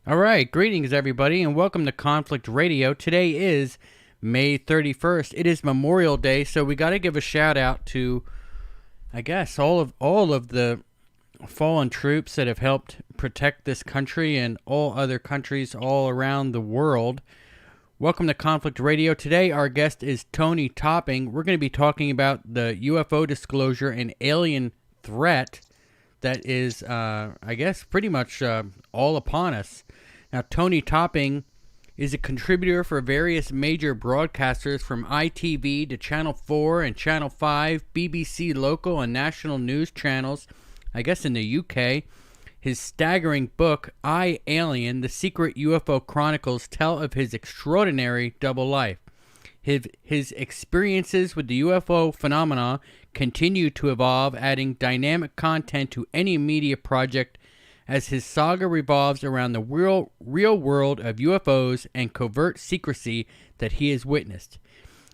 All right, greetings everybody, and welcome to Conflict Radio. Today is May 31st. It is Memorial Day, so we got to give a shout out to, I guess, all of the fallen troops that have helped protect this country and all other countries all around the world. Welcome to Conflict Radio. Today, our guest is Tony Topping. We're going to be talking about the UFO disclosure and alien threat that is, I guess, pretty much all upon us. Now, Tony Topping is a contributor for various major broadcasters from ITV to Channel 4 and Channel 5, BBC local and national news channels, I guess in the UK. His staggering book, I, Alien, The Secret UFO Chronicles, tell of his extraordinary double life. His experiences with the UFO phenomena continue to evolve, adding dynamic content to any media project as his saga revolves around the real world of UFOs and covert secrecy that he has witnessed.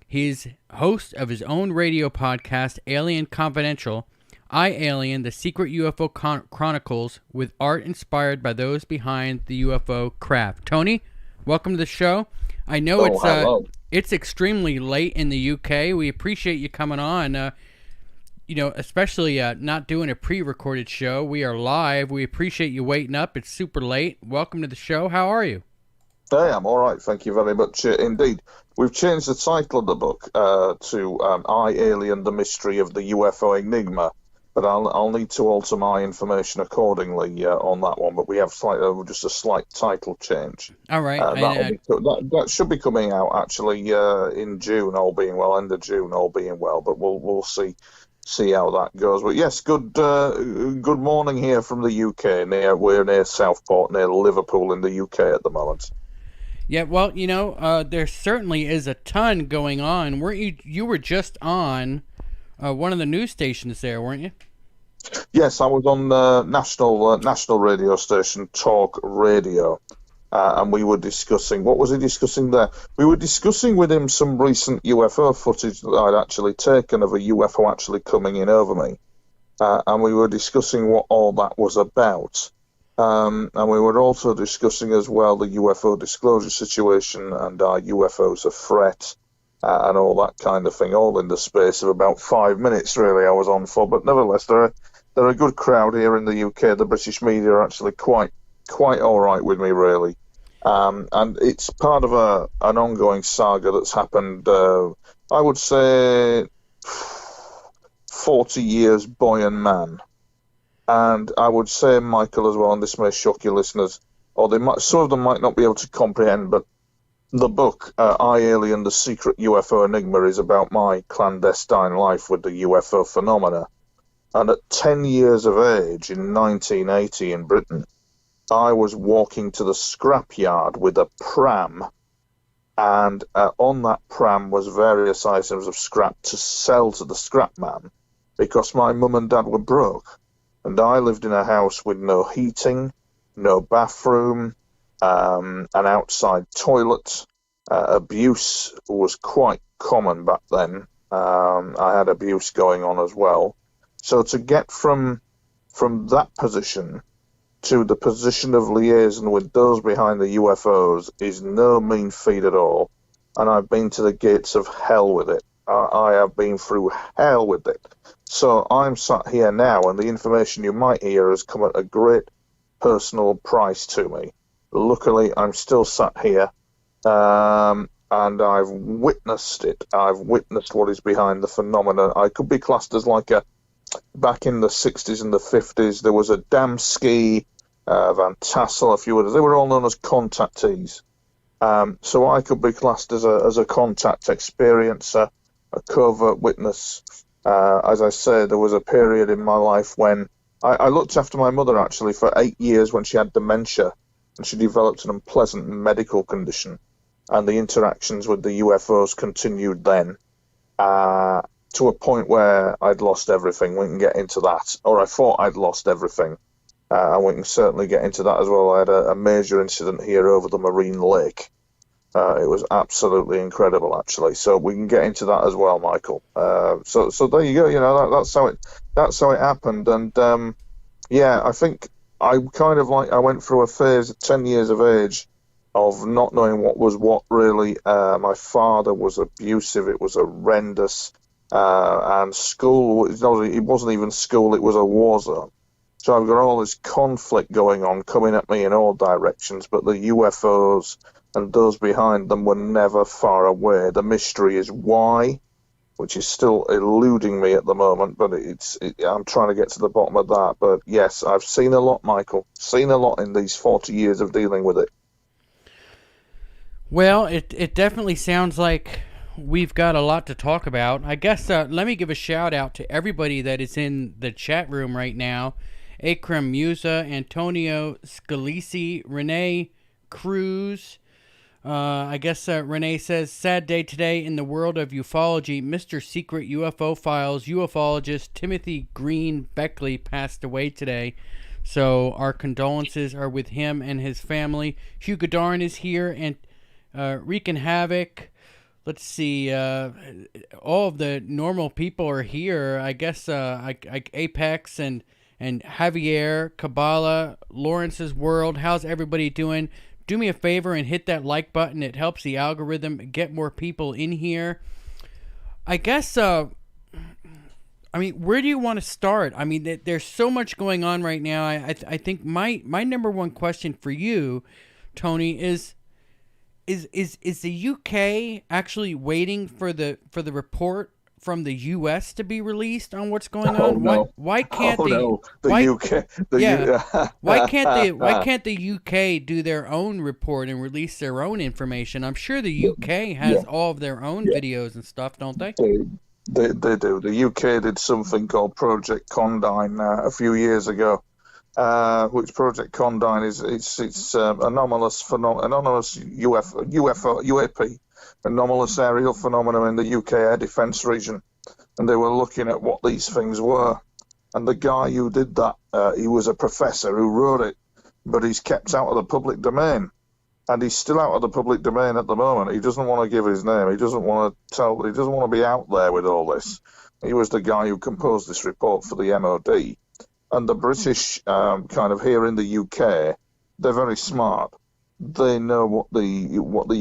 He is host of his own radio podcast, Alien Confidential, I, Alien, The Secret UFO Chronicles, with art inspired by those behind the UFO craft. Tony, welcome to the show. I know it's extremely late in the UK. We appreciate you coming on. Especially not doing a pre-recorded show. We are live. We appreciate you waiting up. It's super late. Welcome to the show. How are you? Hey, I'm all right. Thank you very much indeed. We've changed the title of the book to I, Alien, The Mystery of the UFO Enigma, but I'll need to alter my information accordingly on that one. But we have just a slight title change. All right. That should be coming out actually in June, all being well, end of June, all being well. But we'll see how that goes. But yes, good morning here from the UK. We're near Southport, near Liverpool in the UK at the moment. Yeah, well, there certainly is a ton going on. Weren't you were just on one of the news stations there, weren't you? Yes, I was on national radio station Talk Radio, and we were discussing, what was he discussing there? We were discussing with him some recent UFO footage that I'd actually taken of a UFO actually coming in over me, and we were discussing what all that was about. And we were also discussing as well the UFO disclosure situation and are UFOs a threat, and all that kind of thing, all in the space of about 5 minutes, really, I was on for. But nevertheless, they're a good crowd here in the UK. The British media are actually quite all right with me, really. And it's part of an ongoing saga that's happened, I would say, 40 years boy and man. And I would say, Michael, as well, and this may shock your listeners, or some of them might not be able to comprehend, but the book, I, Alien, The Secret UFO Enigma, is about my clandestine life with the UFO phenomena. And at 10 years of age, in 1980 in Britain, I was walking to the scrapyard with a pram, and on that pram was various items of scrap to sell to the scrap man, because my mum and dad were broke. And I lived in a house with no heating, no bathroom, an outside toilet. Abuse was quite common back then. I had abuse going on as well. So to get from that position to the position of liaison with those behind the UFOs is no mean feat at all. And I've been to the gates of hell with it. I have been through hell with it. So I'm sat here now, and the information you might hear has come at a great personal price to me. Luckily, I'm still sat here, and I've witnessed it. I've witnessed what is behind the phenomenon. I could be classed as back in the 60s and the 50s, there was a Damski, Van Tassel, a few others. They were all known as contactees. So I could be classed as a contact experiencer, a covert witness. As I say, there was a period in my life when I looked after my mother actually for 8 years when she had dementia, and she developed an unpleasant medical condition, and the interactions with the UFOs continued then, to a point where I'd lost everything. We can get into that, or I thought I'd lost everything, and we can certainly get into that as well. I had a major incident here over the Marine Lake. It was absolutely incredible, actually. So we can get into that as well, Michael. So there you go. That's how it happened. And yeah, I think I kind of I went through a phase at 10 years of age of not knowing what was what really. My father was abusive. It was horrendous. And school, it wasn't even school, it was a war zone. So I've got all this conflict going on, coming at me in all directions, but the UFOs and those behind them were never far away. The mystery is why, which is still eluding me at the moment, but I'm trying to get to the bottom of that. But yes, I've seen a lot, Michael. Seen a lot in these 40 years of dealing with it. Well, it definitely sounds like we've got a lot to talk about. I guess let me give a shout out to everybody that is in the chat room right now. Akram Musa, Antonio Scalisi, Renee Cruz. I guess Renee says, sad day today in the world of ufology. Mr. Secret UFO Files ufologist Timothy Green Beckley passed away today. So our condolences are with him and his family. Hugh Godarn is here, and wreaking havoc. Let's see. All of the normal people are here. I guess Apex and Javier, Kabbalah, Lawrence's World. How's everybody doing? Do me a favor and hit that like button. It helps the algorithm get more people in here. I guess, where do you want to start? I mean, there's so much going on right now. I think my number one question for you, Tony, is the UK actually waiting for the report from the US to be released on what's going on? No. Why can't why can't the UK do their own report and release their own information? I'm sure the UK has all of their own videos and stuff, don't they? They do. The UK did something called Project Condign a few years ago. Which Project Condign is? It's anomalous UAP, anomalous aerial phenomena in the UK air defence region, and they were looking at what these things were. And the guy who did that, he was a professor who wrote it, but he's kept out of the public domain, and he's still out of the public domain at the moment. He doesn't want to give his name. He doesn't want to tell. He doesn't want to be out there with all this. He was the guy who composed this report for the MOD. And the British, kind of here in the UK, they're very smart. They know what the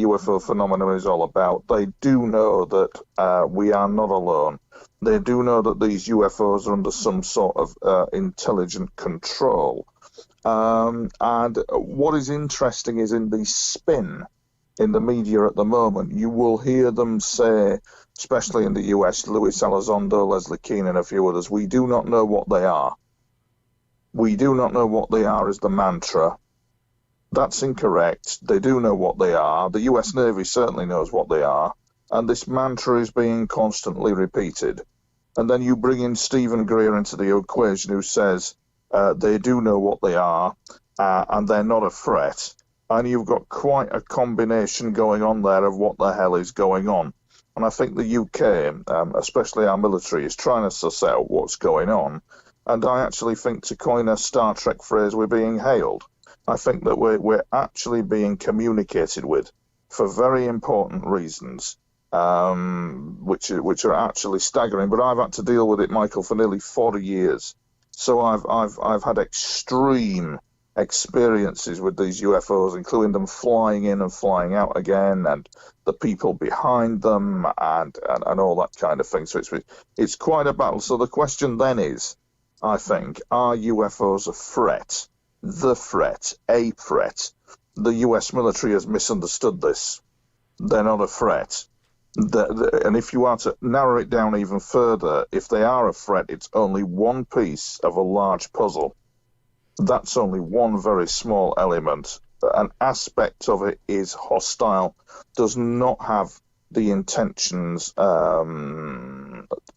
UFO phenomenon is all about. They do know that we are not alone. They do know that these UFOs are under some sort of intelligent control. And what is interesting is in the spin in the media at the moment, you will hear them say, especially in the US, Luis Elizondo, Leslie Keane, and a few others, we do not know what they are. We do not know what they are is the mantra. That's incorrect. They do know what they are. The US Navy certainly knows what they are. And this mantra is being constantly repeated. And then you bring in Stephen Greer into the equation, who says they do know what they are and they're not a threat. And you've got quite a combination going on there of what the hell is going on. And I think the UK, especially our military, is trying to suss out what's going on. And I actually think, to coin a Star Trek phrase, we're being hailed. I think that we're actually being communicated with for very important reasons, which are actually staggering. But I've had to deal with it, Michael, for nearly 40 years. So I've had extreme experiences with these UFOs, including them flying in and flying out again, and the people behind them, and all that kind of thing. So it's quite a battle. So the question then is, I think, are UFOs a threat? The threat, a threat. The US military has misunderstood this. They're not a threat. And if you are to narrow it down even further, if they are a threat, it's only one piece of a large puzzle. That's only one very small element. An aspect of it is hostile, does not have the intentions of,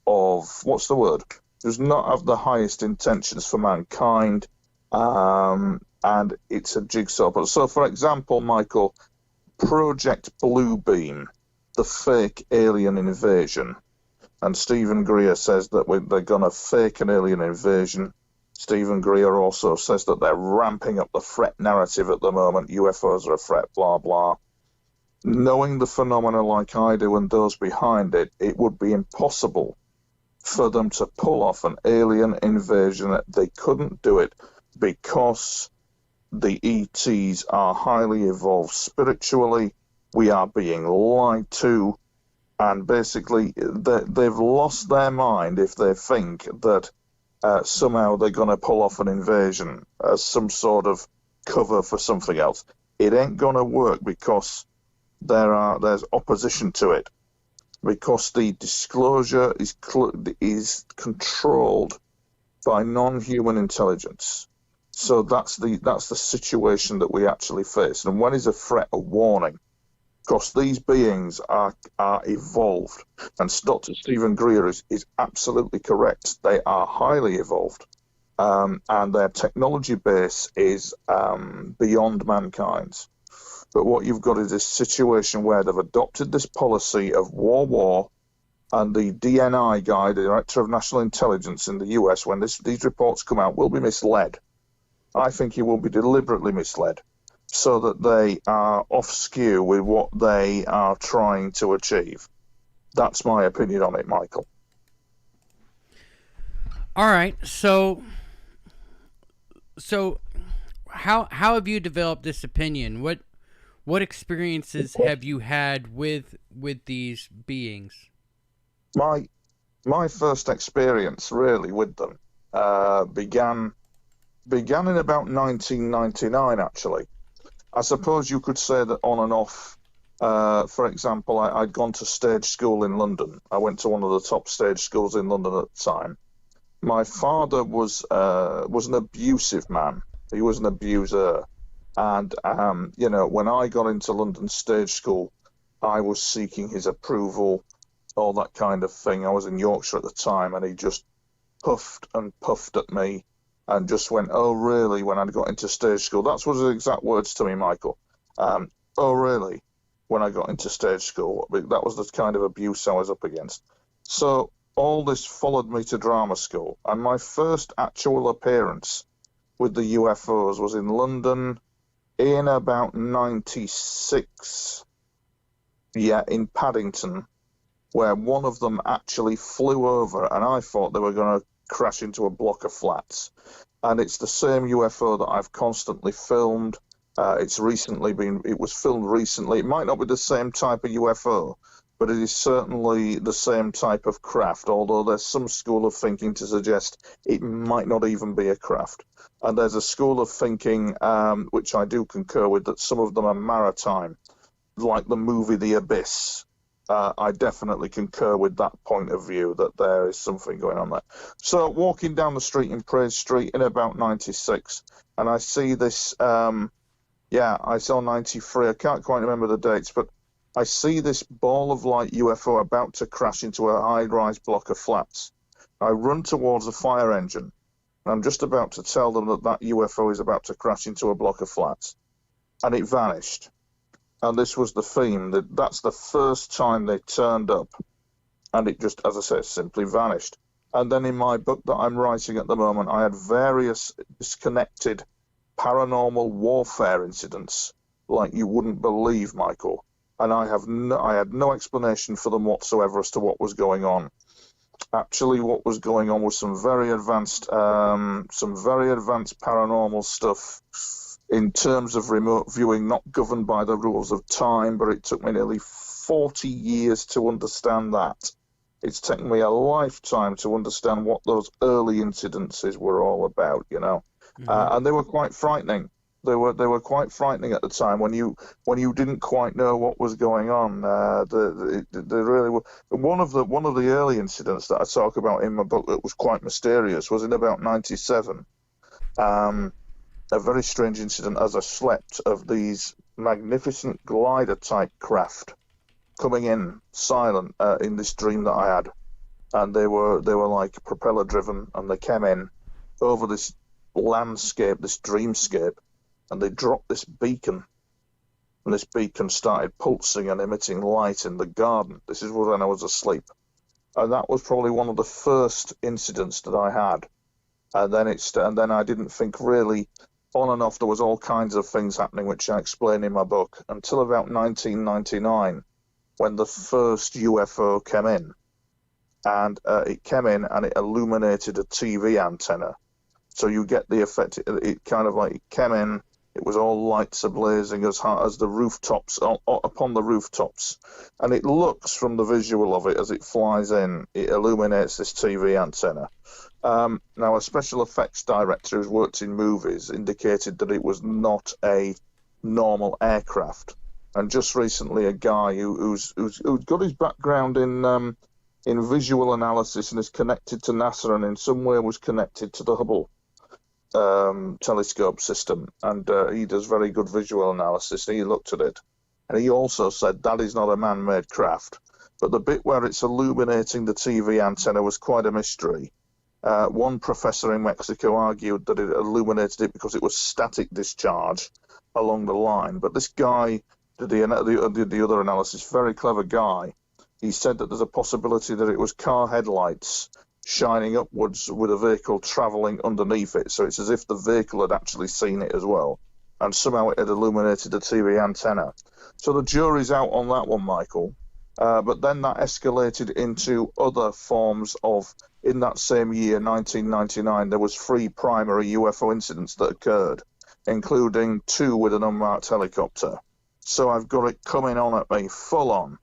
what's the word? Does not have the highest intentions for mankind, and it's a jigsaw puzzle. So, for example, Michael, Project Bluebeam, the fake alien invasion, and Stephen Greer says that they're going to fake an alien invasion. Stephen Greer also says that they're ramping up the threat narrative at the moment. UFOs are a threat, blah, blah. Knowing the phenomena like I do and those behind it, it would be impossible for them to pull off an alien invasion. They couldn't do it. because the ETs are highly evolved spiritually. We are being lied to, and basically they've lost their mind if they think that somehow they're going to pull off an invasion as some sort of cover for something else. It ain't going to work because there's opposition to it, because the disclosure is controlled by non-human intelligence. So that's the situation that we actually face. And when is a threat a warning? Because these beings are evolved. And Dr. Stephen Greer is absolutely correct. They are highly evolved. And their technology base is beyond mankind's. But what you've got is this situation where they've adopted this policy of war, and the DNI guy, the Director of National Intelligence in the US, when these reports come out, will be misled. I think he will be deliberately misled so that they are off skew with what they are trying to achieve. That's my opinion on it, Michael. All right, so how have you developed this opinion? What experiences have you had with these beings? My first experience really with them began in about 1999, actually. I suppose you could say that on and off. For example, I'd gone to stage school in London. I went to one of the top stage schools in London at the time. My father was an abusive man. He was an abuser. And, when I got into London stage school, I was seeking his approval, all that kind of thing. I was in Yorkshire at the time, and he just puffed and puffed at me and just went, "Oh, really?" when I got into stage school. That's what his exact words to me, Michael. "Oh, really?" when I got into stage school. That was the kind of abuse I was up against. So all this followed me to drama school. And my first actual appearance with the UFOs was in London in about 96. Yeah, in Paddington, where one of them actually flew over, and I thought they were going to crash into a block of flats. And it's the same UFO that I've constantly filmed. It was filmed recently. It might not be the same type of UFO, but it is certainly the same type of craft, although there's some school of thinking to suggest it might not even be a craft. And there's a school of thinking, which I do concur with, that some of them are maritime, like the movie The Abyss. I definitely concur with that point of view, that there is something going on there. So walking down the street in Praise Street in about 96, and I see this, I saw 93, I can't quite remember the dates, but I see this ball of light UFO about to crash into a high-rise block of flats. I run towards a fire engine, and I'm just about to tell them that UFO is about to crash into a block of flats. And it vanished. And this was the theme. That's the first time they turned up. And it just, as I said, simply vanished. And then in my book that I'm writing at the moment, I had various disconnected paranormal warfare incidents like you wouldn't believe, Michael. And I had no explanation for them whatsoever as to what was going on. Actually, what was going on was some very advanced paranormal stuff in terms of remote viewing, not governed by the rules of time, but it took me nearly 40 years to understand that. It's taken me a lifetime to understand what those early incidences were all about, Mm-hmm. And they were quite frightening. They were quite frightening at the time when you didn't quite know what was going on. They really were. One of the early incidents that I talk about in my book that was quite mysterious was in about 97. A very strange incident as I slept, of these magnificent glider-type craft coming in silent in this dream that I had, and they were like propeller-driven, and they came in over this landscape, this dreamscape, and they dropped this beacon, and this beacon started pulsing and emitting light in the garden. This is when I was asleep, and that was probably one of the first incidents that I had. And then I didn't think really. On and off, there was all kinds of things happening, which I explain in my book, until about 1999, when the first UFO came in. And it came in and it illuminated a TV antenna. So you get the effect. It kind of like it came in. It was all lights ablazing as high as the rooftops, upon the rooftops. And it looks, from the visual of it as it flies in, it illuminates this TV antenna. Now, a special effects director who's worked in movies indicated that it was not a normal aircraft. And just recently, a guy who's got his background in visual analysis and is connected to NASA and in some way was connected to the Hubble telescope system, and he does very good visual analysis. He looked at it, and he also said that is not a man-made craft. But the bit where it's illuminating the TV antenna was quite a mystery. One professor in Mexico argued that it illuminated it because it was static discharge along the line. But this guy did the other analysis, very clever guy. He said that there's a possibility that it was car headlights shining upwards with a vehicle travelling underneath it. So it's as if the vehicle had actually seen it as well. And somehow it had illuminated the TV antenna. So the jury's out on that one, Michael. But then that escalated into other forms of, in that same year, 1999, there was 3 primary UFO incidents that occurred, including 2 with an unmarked helicopter. So I've got it coming on at me full on.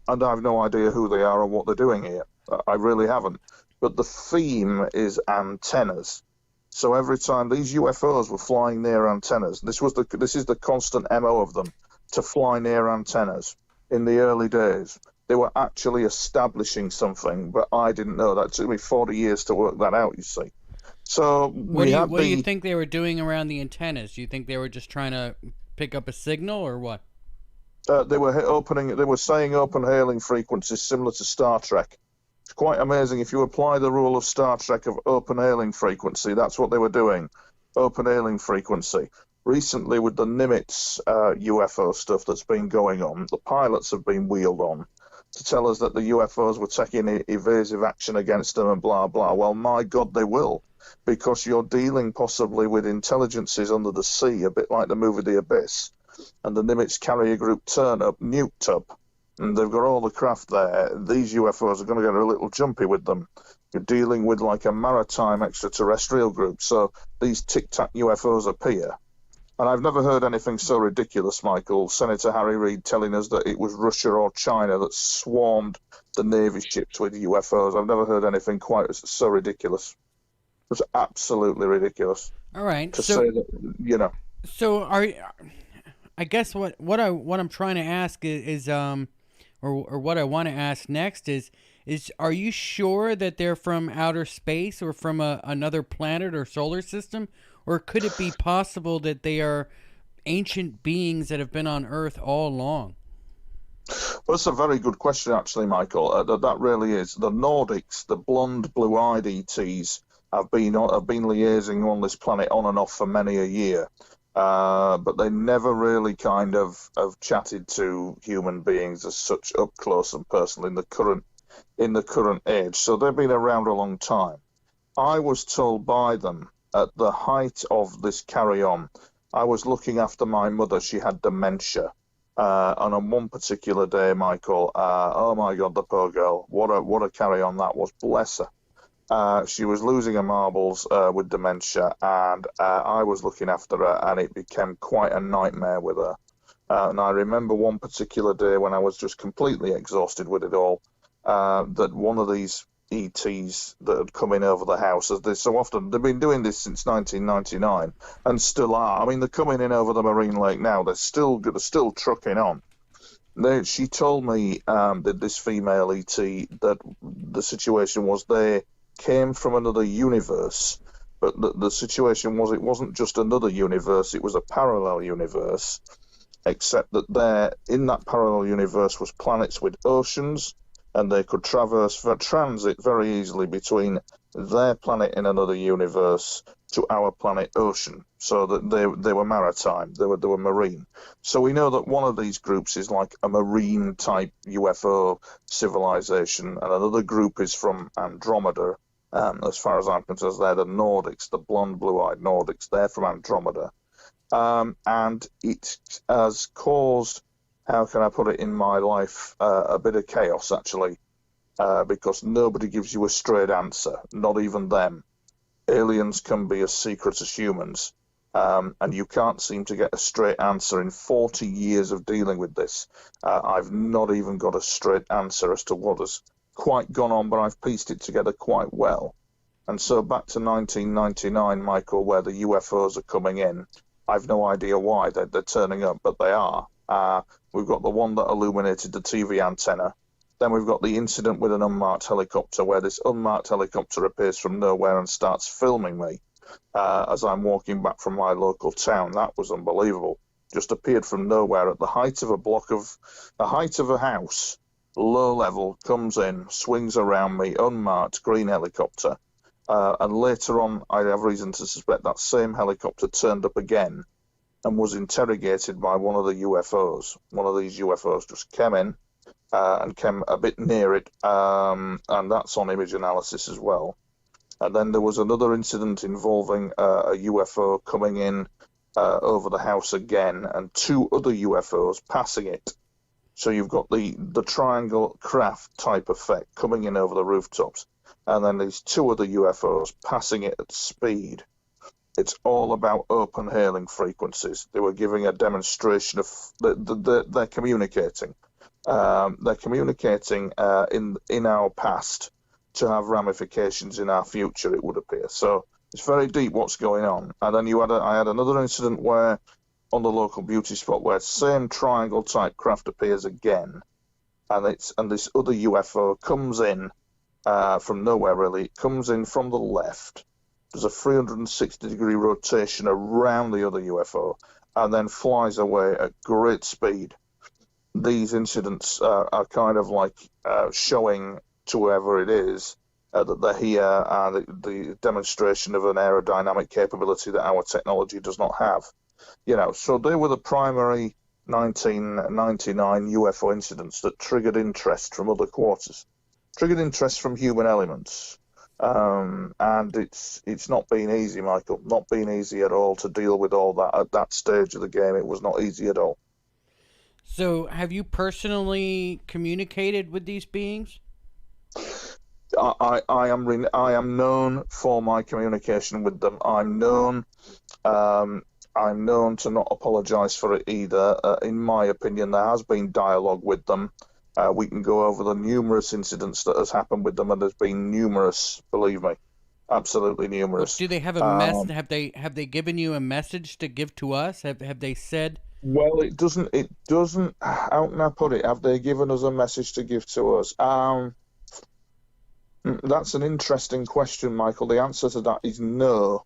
And I have no idea who they are or what they're doing here. I really haven't. But the theme is antennas. So every time these UFOs were flying near antennas, this is the constant MO of them, to fly near antennas. In the early days, they were actually establishing something, but I didn't know that. It took me 40 years to work that out, you see. So what do you think they were doing around the antennas? Do you think they were just trying to pick up a signal, or what? They were saying open hailing frequencies similar to Star Trek. It's quite amazing. If you apply the rule of Star Trek of open hailing frequency, that's what they were doing. Open hailing frequency. Recently, with the Nimitz UFO stuff that's been going on, the pilots have been wheeled on to tell us that the UFOs were taking evasive action against them and blah, blah. Well, my God, they will. Because you're dealing possibly with intelligences under the sea, a bit like the movie The Abyss. And the Nimitz carrier group turn up, nuked up, and they've got all the craft there. These UFOs are going to get a little jumpy with them. You're dealing with like a maritime extraterrestrial group, so these tic-tac UFOs appear. And I've never heard anything so ridiculous, Michael. Senator Harry Reid telling us that it was Russia or China that swarmed the Navy ships with UFOs. I've never heard anything quite so ridiculous. It was absolutely ridiculous. All right. To say that, you know. So I guess what I'm trying to ask is or what I want to ask next is are you sure that they're from outer space or from another planet or solar system, or could it be possible that they are ancient beings that have been on Earth all along? Well, that's a very good question, actually, Michael. That really is. The Nordics, the blonde, blue-eyed ETs, have been liaising on this planet on and off for many a year. But they never really kind of chatted to human beings as such up close and personal in the current age. So they've been around a long time. I was told by them at the height of this carry-on, I was looking after my mother. She had dementia. And on one particular day, Michael, oh my God, the poor girl, what a carry-on that was, bless her. She was losing her marbles with dementia, and I was looking after her, and it became quite a nightmare with her. And I remember one particular day when I was just completely exhausted with it all, that one of these ETs that had come in over the house, as they so often, they've been doing this since 1999 and still are. I mean, they're coming in over the Marine Lake now. They're still trucking on. She told me that this female ET, that the situation was they came from another universe, but the situation was it wasn't just another universe, it was a parallel universe, except that there in that parallel universe was planets with oceans, and they could transit very easily between their planet in another universe to our planet ocean, so that they were maritime, they were marine. So we know that one of these groups is like a marine type UFO civilization, and another group is from Andromeda. As far as I'm concerned, they're the Nordics, the blonde, blue-eyed Nordics. They're from Andromeda. And it has caused, how can I put it in my life, a bit of chaos, actually, because nobody gives you a straight answer, not even them. aliens can be as secret as humans. And you can't seem to get a straight answer. In 40 years of dealing with this, I've not even got a straight answer as to what has quite gone on, but I've pieced it together quite well. And so back to 1999, Michael, where the UFOs are coming in. I've no idea why they're turning up, but they are. We've got the one that illuminated the TV antenna. Then we've got the incident with an unmarked helicopter, where this unmarked helicopter appears from nowhere and starts filming me as I'm walking back from my local town. That was unbelievable. Just appeared from nowhere at the height of a house, low level, comes in, swings around me, unmarked, green helicopter. And later on, I have reason to suspect that same helicopter turned up again and was interrogated by one of the UFOs. One of these UFOs just came in and came a bit near it, and that's on image analysis as well. And then there was another incident involving a UFO coming in over the house again, and two other UFOs passing it. So you've got the triangle craft type effect coming in over the rooftops, and then these two other UFOs passing it at speed. It's all about open hailing frequencies. They were giving a demonstration of they're communicating. They're communicating in our past to have ramifications in our future, it would appear. So it's very deep what's going on. And then I had another incident where, on the local beauty spot, where same triangle type craft appears again, and this other UFO comes in from nowhere really. It comes in from the left. There's a 360-degree rotation around the other UFO, and then flies away at great speed. These incidents are kind of like showing to whoever it is that they're here, the demonstration of an aerodynamic capability that our technology does not have. So they were the primary 1999 UFO incidents that triggered interest from other quarters, triggered interest from human elements. And it's not been easy, Michael, not been easy at all to deal with all that at that stage of the game. It was not easy at all. So have you personally communicated with these beings? I am known for my communication with them. I'm known to not apologise for it either. In my opinion, there has been dialogue with them. We can go over the numerous incidents that has happened with them, and there's been numerous, believe me, absolutely numerous. Do they have a mess? Have they given you a message to give to us? Have they said? Well, it doesn't. How can I put it? Have they given us a message to give to us? That's an interesting question, Michael. The answer to that is no.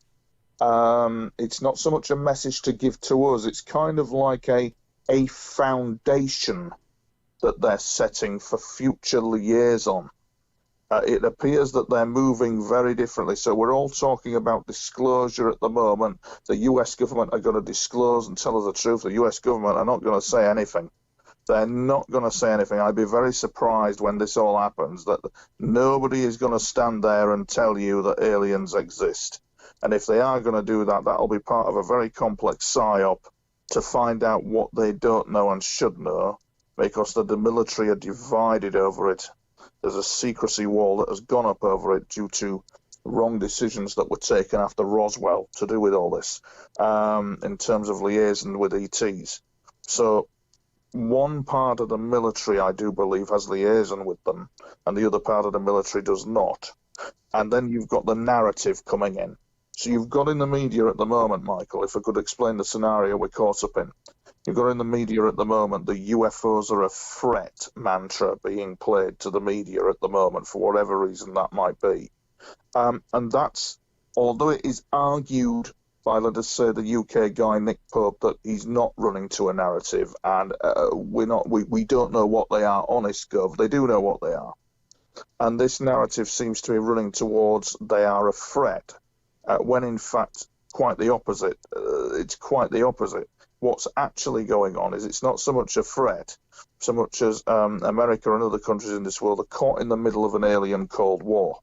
It's not so much a message to give to us. It's kind of like a foundation that they're setting for future liaison. It appears that they're moving very differently. So we're all talking about disclosure at the moment. The US government are going to disclose and tell us the truth. The US government are not going to say anything. They're not going to say anything. I'd be very surprised when this all happens that nobody is going to stand there and tell you that aliens exist. And if they are going to do that, that'll be part of a very complex psyop to find out what they don't know and should know, because the military are divided over it. There's a secrecy wall that has gone up over it due to wrong decisions that were taken after Roswell to do with all this, in terms of liaison with ETs. So one part of the military, I do believe, has liaison with them, and the other part of the military does not. And then you've got the narrative coming in. So you've got in the media at the moment, Michael, if I could explain the scenario we're caught up in. You've got in the media at the moment the UFOs are a threat mantra being played to the media at the moment, for whatever reason that might be. And that's, although it is argued by, let us say, the UK guy Nick Pope, that he's not running to a narrative, and we don't know what they are, honest gov, they do know what they are. And this narrative seems to be running towards they are a threat, when in fact quite the opposite. It's quite the opposite. What's actually going on is it's not so much a threat, so much as America and other countries in this world are caught in the middle of an alien Cold War.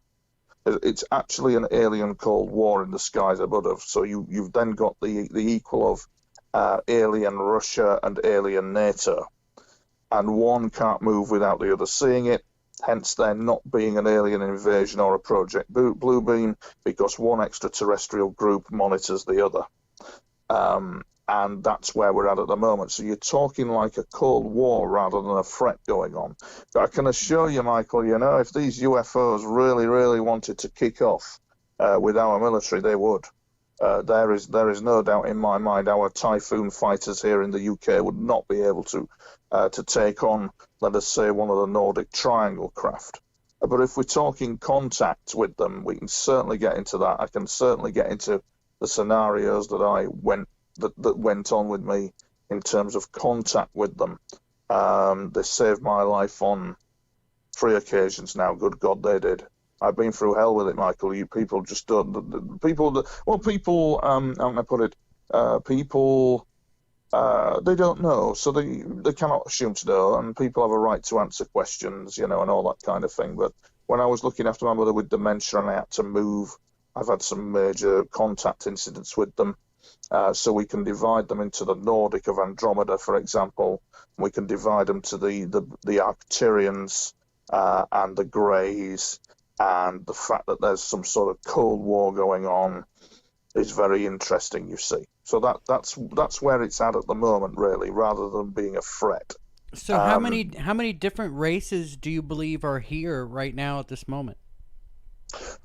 It's actually an alien Cold War in the skies above. So you've then got the equal of alien Russia and alien NATO. And one can't move without the other seeing it. hence there not being an alien invasion or a Project Bluebeam, because one extraterrestrial group monitors the other. And that's where we're at the moment. So you're talking like a Cold War rather than a threat going on. But I can assure you, Michael, if these UFOs really, really wanted to kick off with our military, they would. There is no doubt in my mind our Typhoon fighters here in the UK would not be able to take on, let us say, one of the Nordic Triangle craft. But if we're talking contact with them, we can certainly get into that. I can certainly get into the scenarios that went on with me in terms of contact with them. They saved my life on 3 occasions now. Good God, they did. I've been through hell with it, Michael. You people just don't. How can I put it? People, they don't know, so they cannot assume to know, and people have a right to answer questions, and all that kind of thing. But when I was looking after my mother with dementia and I had to move, I've had some major contact incidents with them. So we can divide them into the Nordic of Andromeda, for example. We can divide them to the Arcturians and the Greys, and the fact that there's some sort of Cold War going on is very interesting, you see. So that's where it's at the moment, really, rather than being a threat. So how many different races do you believe are here right now at this moment?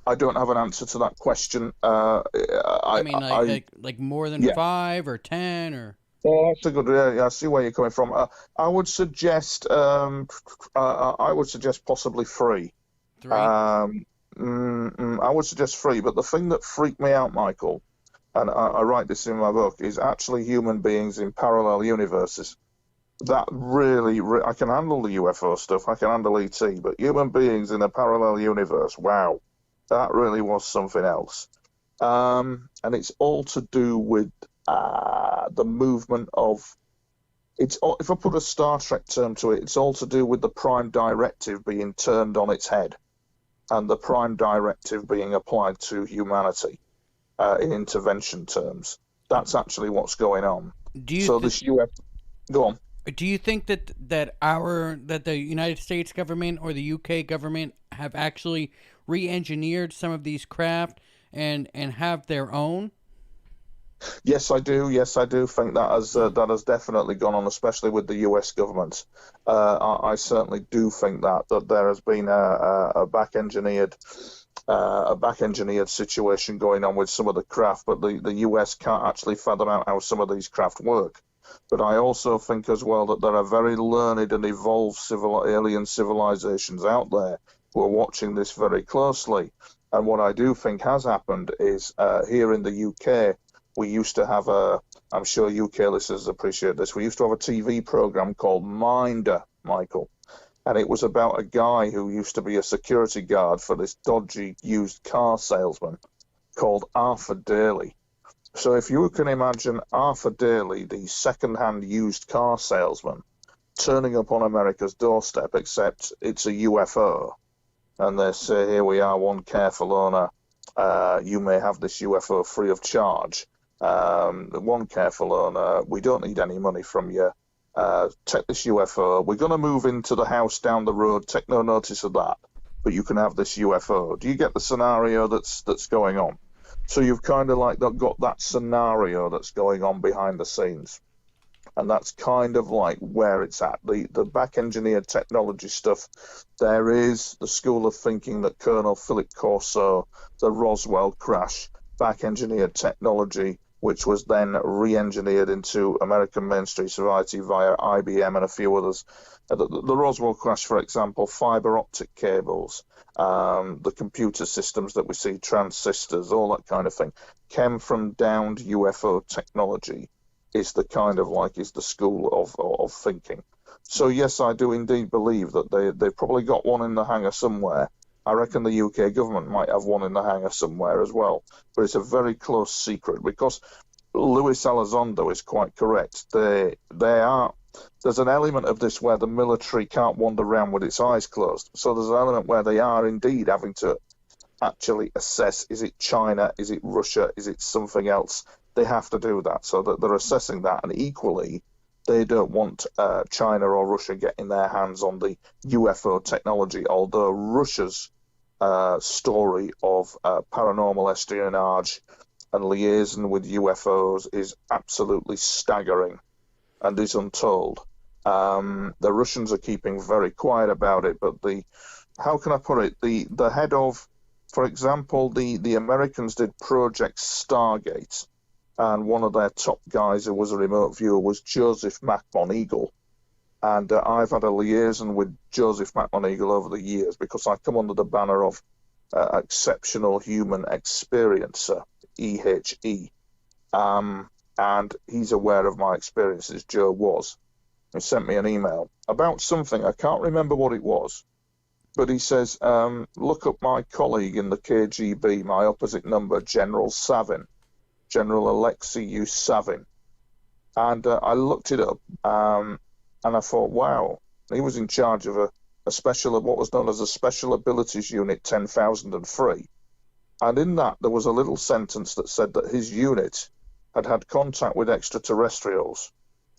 I don't have an answer to that question. I mean, like more than 5 or 10 or. Oh, that's a good. Yeah, I see where you're coming from. I would suggest. I would suggest possibly 3. 3. I would suggest 3. But the thing that freaked me out, Michael, and I write this in my book, is actually human beings in parallel universes. That really, I can handle the UFO stuff. I can handle ET, but human beings in a parallel universe. Wow. That really was something else. And it's all to do with the movement of... If I put a Star Trek term to it, it's all to do with the Prime Directive being turned on its head and the Prime Directive being applied to humanity in intervention terms. That's actually what's going on. This UFO... Go on. Do you think that the United States government or the UK government have actually re-engineered some of these craft and have their own? Yes, I do. Yes, I do think that has definitely gone on, especially with the US government. I certainly do think that there has been a back-engineered situation going on with some of the craft, but the US can't actually fathom out how some of these craft work. But I also think as well that there are very learned and evolved alien civilizations out there who are watching this very closely. And what I do think has happened is here in the UK, we used to have I'm sure UK listeners appreciate this, we used to have a TV program called Minder, Michael. And it was about a guy who used to be a security guard for this dodgy used car salesman called Arthur Daly. So if you can imagine Arthur Daly, the second-hand used car salesman, turning up on America's doorstep, except it's a UFO, and they say, here we are, one careful owner, you may have this UFO free of charge. One careful owner, we don't need any money from you. Take this UFO. We're going to move into the house down the road. Take no notice of that, but you can have this UFO. Do you get the scenario that's going on? So you've kind of like got that scenario that's going on behind the scenes. And that's kind of like where it's at. The back-engineered technology stuff, there is the school of thinking that Colonel Philip Corso, the Roswell crash, back-engineered technology, which was then re-engineered into American mainstream society via IBM and a few others. The Roswell crash, for example, fiber optic cables, the computer systems that we see, transistors, all that kind of thing, came from downed UFO technology, is the kind of like, is the school of thinking. So yes, I do indeed believe that they've probably got one in the hangar somewhere. I reckon the UK government might have one in the hangar somewhere as well, but it's a very close secret, because Luis Elizondo is quite correct. They are. There's an element of this where the military can't wander around with its eyes closed. So there's an element where they are indeed having to actually assess, is it China, is it Russia, is it something else? They have to do that, so that they're assessing that. And equally, they don't want China or Russia getting their hands on the UFO technology, although Russia's story of paranormal espionage and liaison with UFOs is absolutely staggering and is untold. The Russians are keeping very quiet about it, but how can I put it? The head of, for example, the Americans did Project Stargate, and one of their top guys who was a remote viewer was Joseph McMoneagle. And I've had a liaison with Joseph McMoneagle over the years because I come under the banner of Exceptional Human Experiencer, EHE. And he's aware of my experiences, Joe was. He sent me an email about something, I can't remember what it was, but he says, look up my colleague in the KGB, my opposite number, General Savin, General Alexei Savin. And I looked it up, and I thought, wow, he was in charge of what was known as a Special Abilities Unit 10,003. And in that, there was a little sentence that said that his unit had contact with extraterrestrials,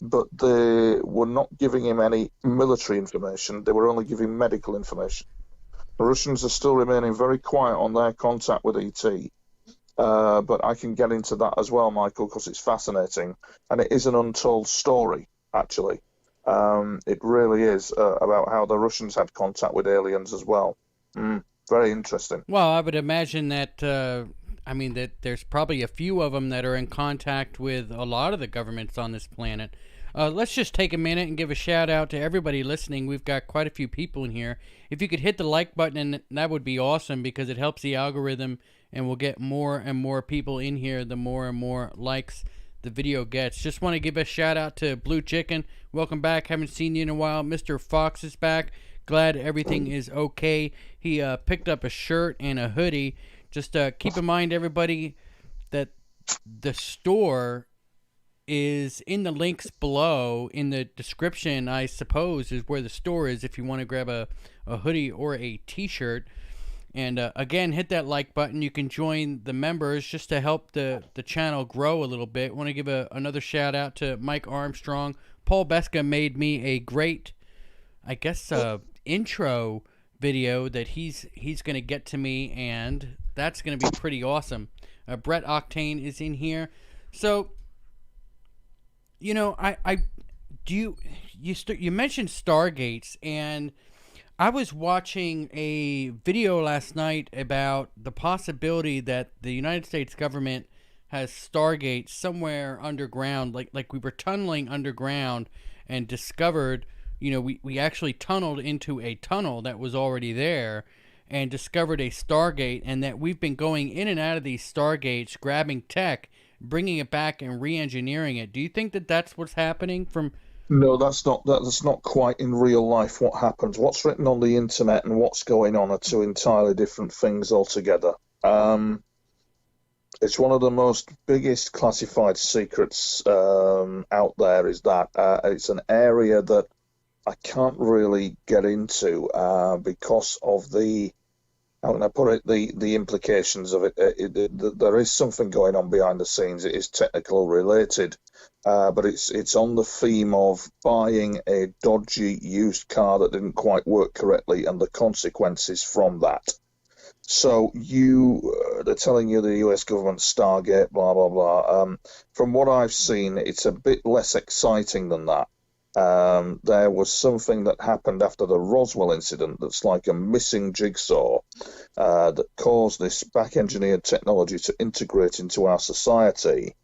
but they were not giving him any military information. They were only giving medical information. The Russians are still remaining very quiet on their contact with ET. But I can get into that as well, Michael, because it's fascinating. And it is an untold story, actually. It really is about how the Russians had contact with aliens as well. Very interesting. Well, I would imagine that, that there's probably a few of them that are in contact with a lot of the governments on this planet. Let's just take a minute and give a shout out to everybody listening. We've got quite a few people in here. If you could hit the like button, that would be awesome because it helps the algorithm and we'll get more and more people in here the more and more likes the video gets. Just want to give a shout out to Blue Chicken. Welcome back. Haven't seen you in a while. Mr. Fox is back. Glad everything is okay. He picked up a shirt and a hoodie. Just keep in mind, everybody, that the store is in the links below in the description, I suppose, is where the store is if you want to grab a hoodie or a t-shirt. And again, hit that like button. You can join the members just to help the channel grow a little bit. Want to give another shout out to Mike Armstrong. Paul Beska made me a great, I guess, intro video that he's going to get to me, and that's going to be pretty awesome. Brett Octane is in here. So, you know, you mentioned Stargates, and I was watching a video last night about the possibility that the United States government has Stargates somewhere underground, like we were tunneling underground and discovered, you know, we actually tunneled into a tunnel that was already there and discovered a Stargate, and that we've been going in and out of these Stargates, grabbing tech, bringing it back and re-engineering it. Do you think that that's what's happening from... No, that's not quite in real life what happens. What's written on the internet and what's going on are two entirely different things altogether. It's one of the most biggest classified secrets out there, is that it's an area that I can't really get into because of the, how can I put it, the implications of it. There is something going on behind the scenes. It is technical related, but it's on the theme of buying a dodgy used car that didn't quite work correctly and the consequences from that. So they're telling you the US government Stargate, blah, blah, blah. From what I've seen, it's a bit less exciting than that. There was something that happened after the Roswell incident that's like a missing jigsaw that caused this back-engineered technology to integrate into our society,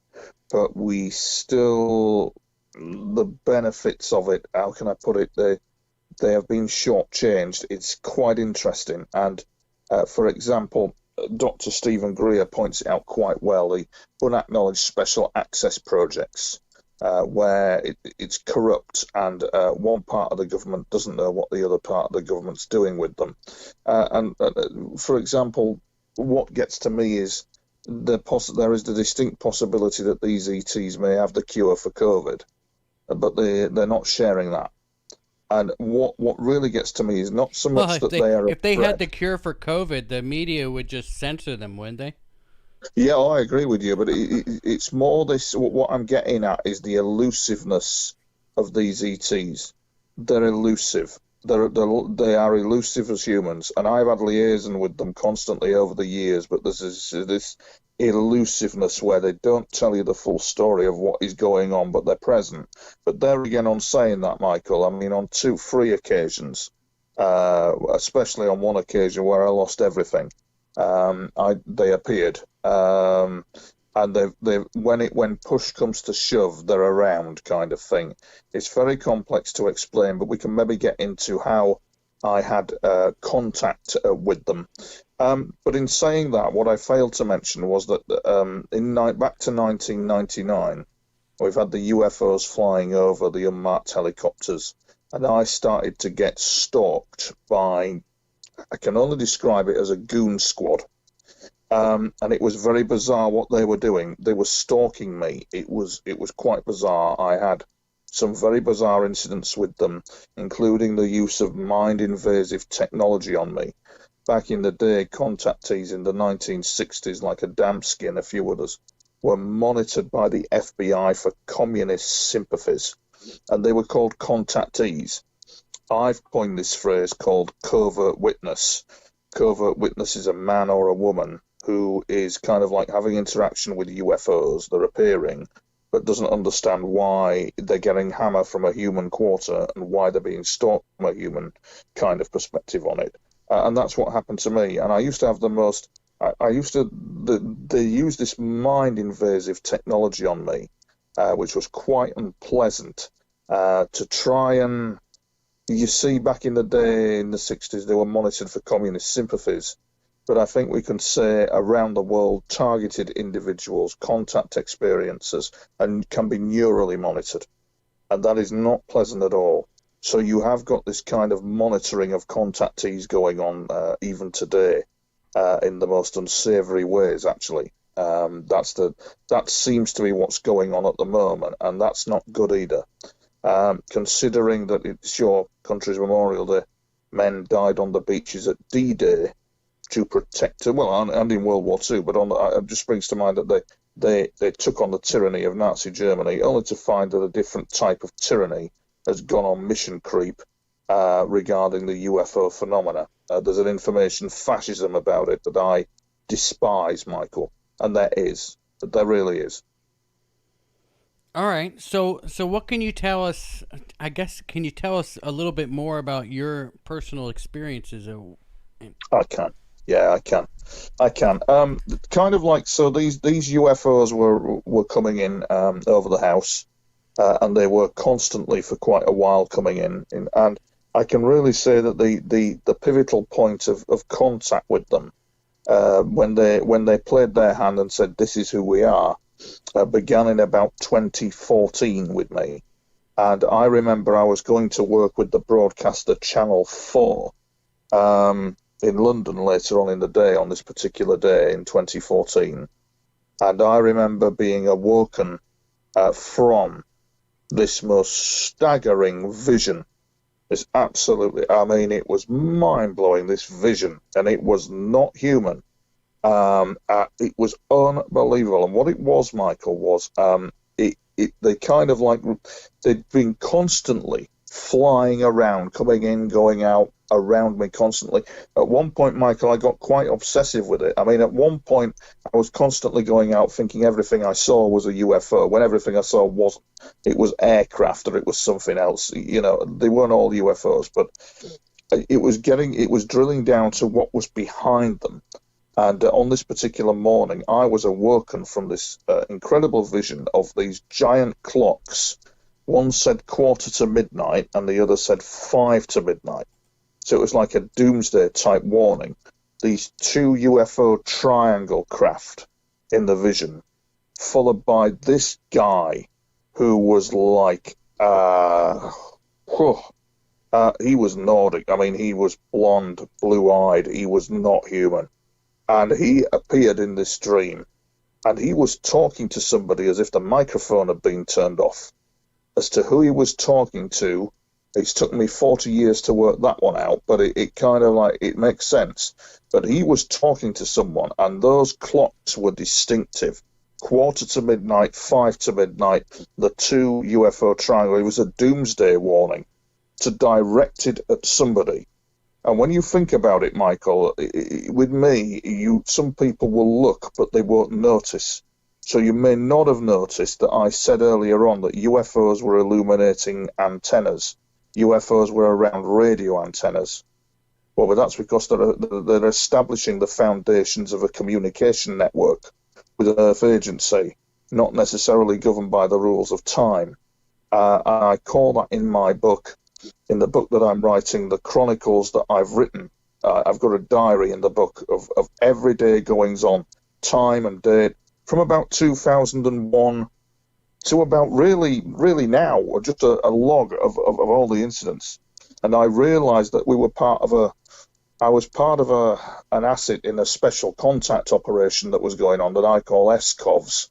but we still, the benefits of it, how can I put it, they have been shortchanged. It's quite interesting, and for example, Dr. Stephen Greer points it out quite well, the unacknowledged special access projects, where it's corrupt and one part of the government doesn't know what the other part of the government's doing with them. And for example, what gets to me is there is the distinct possibility that these ETs may have the cure for COVID, but they're not sharing that. And what really gets to me is not so much that they are. If they had the cure for COVID, the media would just censor them, wouldn't they? Yeah, I agree with you, but it's more this. What I'm getting at is the elusiveness of these ETs. They're elusive. They are elusive as humans, and I've had liaison with them constantly over the years, but there's this elusiveness where they don't tell you the full story of what is going on, but they're present. But there again, on saying that, Michael, I mean, on 3 occasions, especially on one occasion where I lost everything, they appeared. And when push comes to shove, they're around, kind of thing. It's very complex to explain, but we can maybe get into how I had contact with them. But in saying that, what I failed to mention was that back to 1999, we've had the UFOs flying over the unmarked helicopters, and I started to get stalked by, I can only describe it as a goon squad. And it was very bizarre what they were doing. They were stalking me. It was quite bizarre. I had some very bizarre incidents with them, including the use of mind-invasive technology on me. Back in the day, contactees in the 1960s, like Adamski and a few others, were monitored by the FBI for communist sympathies, and they were called contactees. I've coined this phrase called covert witness. Covert witness is a man or a woman who is kind of like having interaction with UFOs. They're appearing, but doesn't understand why they're getting hammer from a human quarter and why they're being stalked from a human kind of perspective on it. And that's what happened to me. And I used to have they used this mind-invasive technology on me, which was quite unpleasant, to try and, you see, back in the day, in the 60s, they were monitored for communist sympathies. But I think we can say around the world, targeted individuals, contact experiences, and can be neurally monitored. And that is not pleasant at all. So you have got this kind of monitoring of contactees going on even today in the most unsavory ways, actually. That seems to be what's going on at the moment, and that's not good either. Considering that it's your country's Memorial Day, men died on the beaches at D-Day to protect, well, and in World War II, but it just brings to mind that they took on the tyranny of Nazi Germany, only to find that a different type of tyranny has gone on mission creep regarding the UFO phenomena. There's an information fascism about it that I despise, Michael, and there really is. All right, so what can you tell us? I guess, can you tell us a little bit more about your personal experiences? I can. Yeah, I can. Kind of like, so these UFOs were coming in over the house, and they were constantly for quite a while coming in, and I can really say that the pivotal point of contact with them, when they played their hand and said, "This is who we are," began in about 2014 with me. And I remember I was going to work with the broadcaster Channel 4 in London later on in the day, on this particular day in 2014. And I remember being awoken from this most staggering vision. It's absolutely, I mean, it was mind-blowing, this vision, and it was not human. It was unbelievable. And what it was, Michael, was they kind of like, they'd been constantly flying around, coming in, going out around me constantly. At one point, Michael, I got quite obsessive with it. I mean, at one point, I was constantly going out thinking everything I saw was a UFO, when everything I saw wasn't. It was aircraft or it was something else. You know, they weren't all UFOs, but it was drilling down to what was behind them. And on this particular morning, I was awoken from this incredible vision of these giant clocks. One said 1:45 and the other said 5:00. So it was like a doomsday type warning. These two UFO Triangle craft in the vision, followed by this guy who was like, he was Nordic. I mean, he was blonde, blue-eyed. He was not human. And he appeared in this dream, and he was talking to somebody as if the microphone had been turned off. As to who he was talking to, it's took me 40 years to work that one out, but it kind of like, it makes sense. But he was talking to someone, and those clocks were distinctive. quarter to midnight, 5 to midnight, the Two UFO Triangle. It was a doomsday warning to direct it at somebody. And when you think about it, Michael, with me, some people will look, but they won't notice. So you may not have noticed that I said earlier on that UFOs were illuminating antennas. UFOs were around radio antennas. Well, but that's because they're establishing the foundations of a communication network with an Earth agency, not necessarily governed by the rules of time. And I call that in my book, in the book that I'm writing, the chronicles that I've written. I've got a diary in the book of everyday goings on, time and date, from about 2001 to about really now, or just a log of all the incidents. And I realized that I was part of an asset in a special contact operation that was going on that I call SCOVs.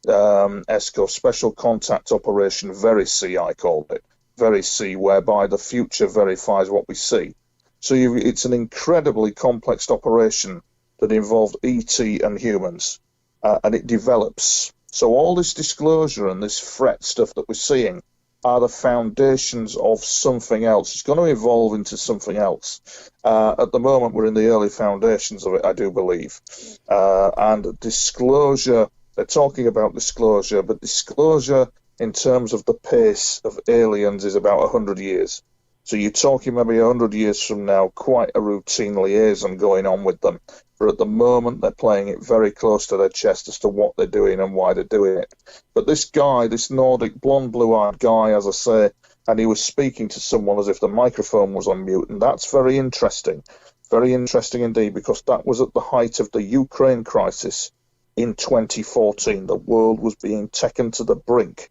SCOV, Special Contact Operation Very C, I called it. Very C, whereby the future verifies what we see. So it's an incredibly complex operation that involved ET and humans, and it develops. So all this disclosure and this threat stuff that we're seeing are the foundations of something else. It's going to evolve into something else. At the moment, we're in the early foundations of it, I do believe. And disclosure, they're talking about disclosure, but disclosure in terms of the pace of aliens is about 100 years. So you're talking maybe 100 years from now, quite a routine liaison going on with them. But at the moment, they're playing it very close to their chest as to what they're doing and why they're doing it. But this guy, this Nordic blonde, blue-eyed guy, as I say, and he was speaking to someone as if the microphone was on mute, and that's very interesting indeed, because that was at the height of the Ukraine crisis in 2014. The world was being taken to the brink.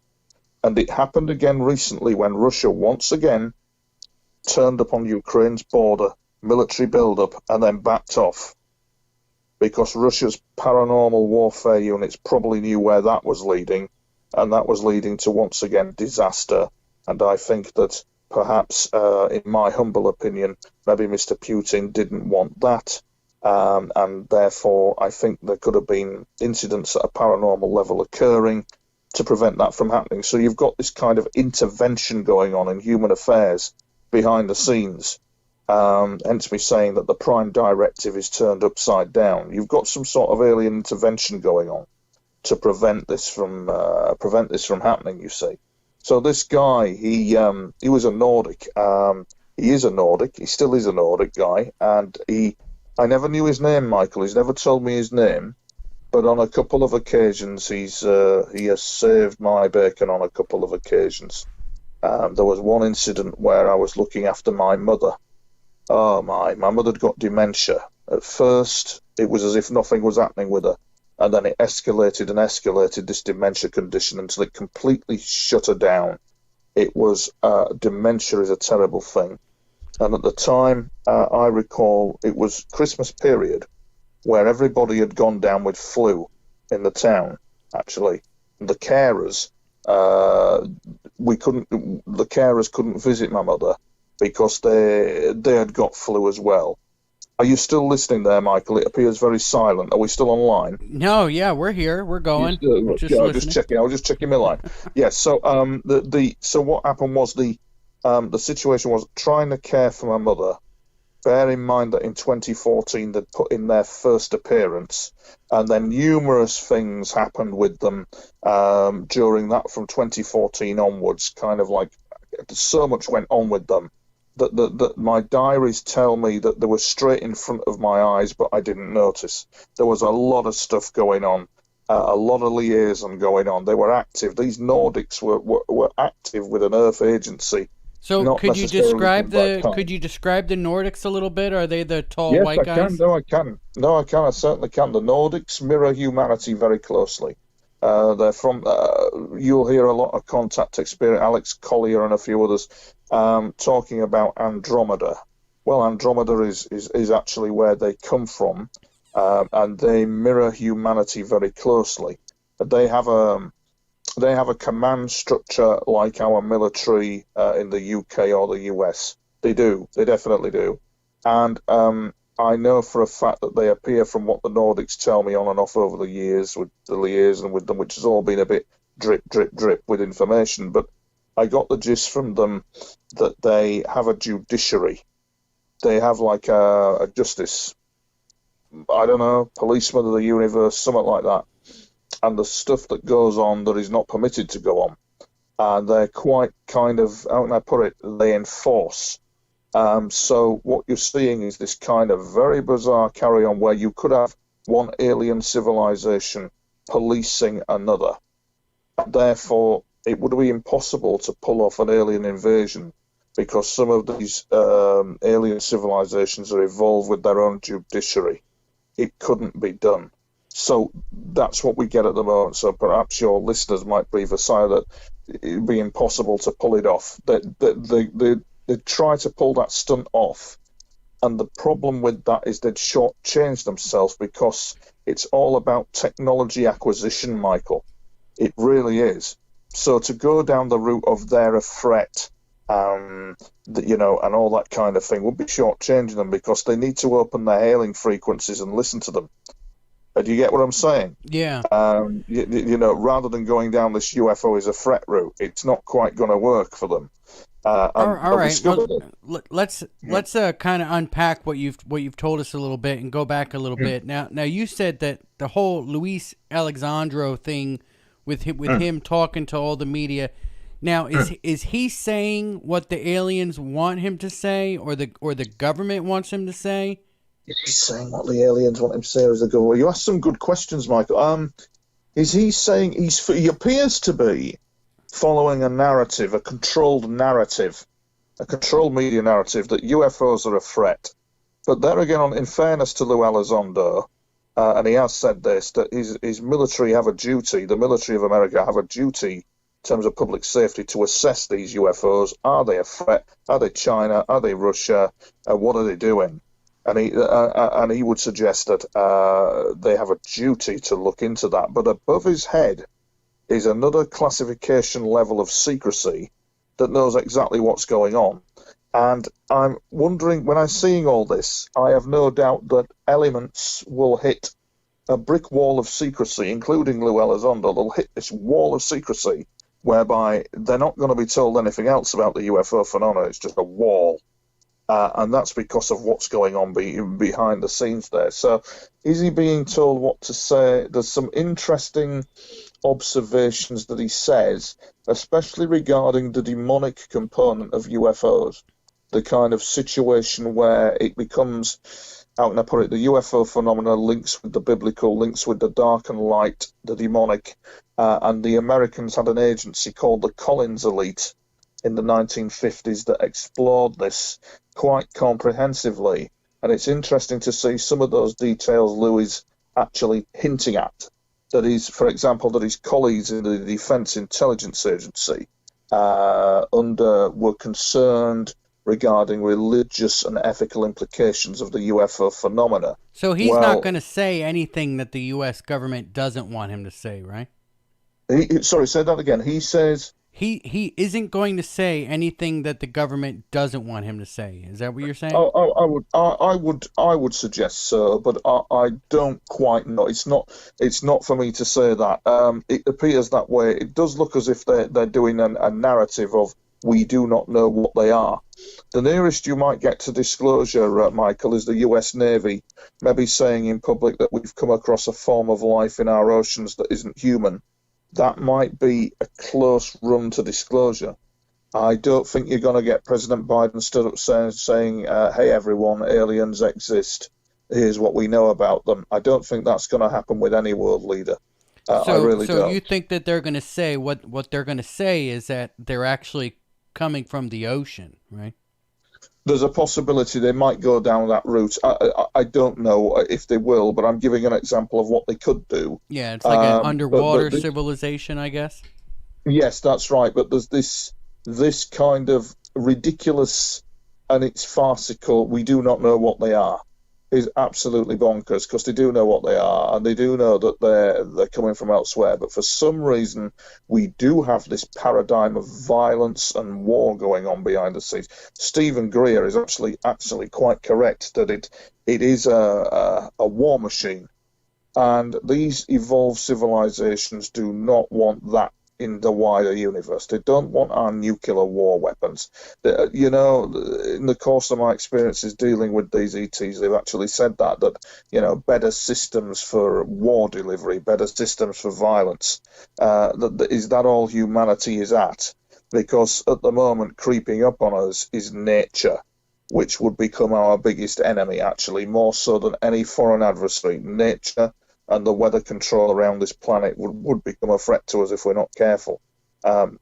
And it happened again recently when Russia once again turned upon Ukraine's border, military build-up, and then backed off. Because Russia's paranormal warfare units probably knew where that was leading, and that was leading to, once again, disaster. And I think that perhaps, in my humble opinion, maybe Mr. Putin didn't want that, and therefore I think there could have been incidents at a paranormal level occurring to prevent that from happening. So you've got this kind of intervention going on in human affairs behind the scenes. Hence me saying that the prime directive is turned upside down. You've got some sort of alien intervention going on to prevent this from happening, you see. So this guy, he was a Nordic. He is a Nordic. He still is a Nordic guy, and I never knew his name, Michael. He's never told me his name, but on a couple of occasions he has saved my bacon on a couple of occasions. There was one incident where I was looking after my mother. Oh my mother had got dementia. At first, it was as if nothing was happening with her, and then it escalated and escalated, this dementia condition, until it completely shut her down. It was, dementia is a terrible thing. And at the time, I recall, it was Christmas period, where everybody had gone down with flu in the town, actually. The carers, the carers couldn't visit my mother, because they had got flu as well. Are you still listening there, Michael? It appears very silent. Are we still online? No, yeah, we're here. We're going. Just checking. I was just checking my line. Yes. So so what happened was the situation was trying to care for my mother. Bear in mind that in 2014 they'd put in their first appearance, and then numerous things happened with them during that from 2014 onwards. Kind of like so much went on with them. That my diaries tell me that they were straight in front of my eyes, but I didn't notice. There was a lot of stuff going on, a lot of liaison going on. They were active. These Nordics were active with an Earth agency. So could you describe the Nordics a little bit? Are they the tall white guys? Yes, I can. I certainly can. The Nordics mirror humanity very closely. They're from. You'll hear a lot of contact experience. Alex Collier and a few others talking about Andromeda. Well, Andromeda is actually where they come from, and they mirror humanity very closely. They have a command structure like our military in the UK or the US. They do. They definitely do. And I know for a fact that they appear, from what the Nordics tell me on and off over the years, with the liaison with them, which has all been a bit drip, drip, drip with information. But I got the gist from them that they have a judiciary. They have like a justice, I don't know, policeman of the universe, something like that. And the stuff that goes on that is not permitted to go on. And they're quite kind of, how can I put it, they enforce. So what you're seeing is this kind of very bizarre carry-on where you could have one alien civilization policing another. Therefore, it would be impossible to pull off an alien invasion because some of these alien civilizations are involved with their own judiciary. It couldn't be done. So that's what we get at the moment. So perhaps your listeners might breathe a sigh that it'd be impossible to pull it off. They try to pull that stunt off, and the problem with that is they'd shortchange themselves because it's all about technology acquisition, Michael. It really is. So to go down the route of they're a threat, and all that kind of thing would be shortchanging them because they need to open their hailing frequencies and listen to them. Do you get what I'm saying? Yeah. Rather than going down this UFO is a threat route, it's not quite going to work for them. All right. Well, let's kind of unpack what you've told us a little bit and go back a little bit. Now you said that the whole Luis Alexandro thing with him talking to all the media. Now is he saying what the aliens want him to say, or the government wants him to say? He's saying what the aliens want him to say, or is the government? You asked some good questions, Michael. Is he saying he appears to be following a narrative, a controlled narrative, a controlled media narrative that UFOs are a threat. But there again, in fairness to Lou Elizondo, and he has said this, that his military have a duty, the military of America have a duty in terms of public safety to assess these UFOs. Are they a threat? Are they China? Are they Russia? What are they doing? And he would suggest that they have a duty to look into that. But above his head is another classification level of secrecy that knows exactly what's going on. And I'm wondering, when I'm seeing all this, I have no doubt that elements will hit a brick wall of secrecy, including Lou Elizondo. They'll hit this wall of secrecy whereby they're not going to be told anything else about the UFO phenomenon. It's just a wall. And that's because of what's going on behind the scenes there. So is he being told what to say? There's some interesting observations that he says, especially regarding the demonic component of UFOs, the kind of situation where it becomes, how can I put it, the UFO phenomena links with the biblical, links with the dark and light, the demonic, and the Americans had an agency called the Collins Elite in the 1950s that explored this quite comprehensively, and it's interesting to see some of those details Lou is actually hinting at. That is, for example, that his colleagues in the Defense Intelligence Agency were concerned regarding religious and ethical implications of the UFO phenomena. So he's not going to say anything that the U.S. government doesn't want him to say, right? Sorry, say that again. He says he isn't going to say anything that the government doesn't want him to say. Is that what you're saying? I would suggest so, but I don't quite know. It's not for me to say that. It appears that way. It does look as if they're doing a narrative of we do not know what they are. The nearest you might get to disclosure, Michael, is the U.S. Navy maybe saying in public that we've come across a form of life in our oceans that isn't human. That might be a close run to disclosure. I don't think you're going to get President Biden stood up saying, hey, everyone, aliens exist. Here's what we know about them. I don't think that's going to happen with any world leader. I really don't. So you think that they're going to say, what they're going to say is that they're actually coming from the ocean, right? There's a possibility they might go down that route. I don't know if they will, but I'm giving an example of what they could do. Yeah, it's like an underwater civilization, I guess. Yes, that's right. But there's this kind of ridiculous, and it's farcical. We do not know what they are. is absolutely bonkers, because they do know what they are, and they do know that they're coming from elsewhere. But for some reason, we do have this paradigm of violence and war going on behind the scenes. Stephen Greer is actually quite correct that it is a war machine, and these evolved civilizations do not want that in the wider universe. They don't want our nuclear war weapons. You know, in the course of my experiences dealing with these ETs, they've actually said that, you know, better systems for war delivery, better systems for violence, is that all humanity is at? Because at the moment, creeping up on us is nature, which would become our biggest enemy, actually, more so than any foreign adversary. Nature and the weather control around this planet would become a threat to us if we're not careful.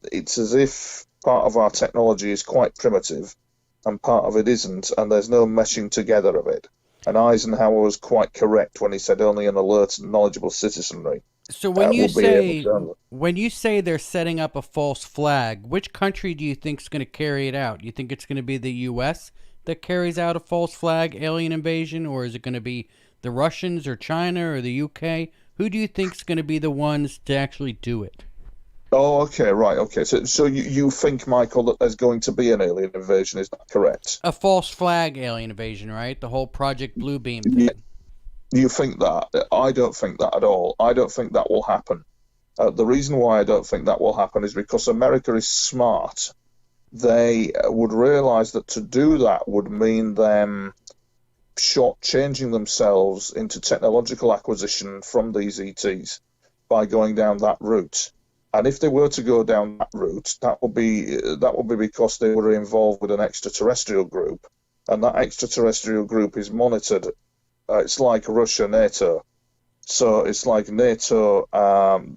It's as if part of our technology is quite primitive and part of it isn't, and there's no meshing together of it. And Eisenhower was quite correct when he said only an alert and knowledgeable citizenry. So when you say they're setting up a false flag, which country do you think is going to carry it out? You think it's going to be the U.S. that carries out a false flag alien invasion, or is it going to be the Russians or China or the UK? Who do you think is going to be the ones to actually do it? Oh, okay, right, okay. So you think, Michael, that there's going to be an alien invasion, is that correct? A false flag alien invasion, right? The whole Project Bluebeam thing. Yeah. You think that? I don't think that at all. I don't think that will happen. The reason why I don't think that will happen is because America is smart. They would realize that to do that would mean them shortchanging themselves into technological acquisition from these ETs by going down that route. And if they were to go down that route, that would be because they were involved with an extraterrestrial group, and that extraterrestrial group is monitored. It's like Russia, NATO. So it's like NATO,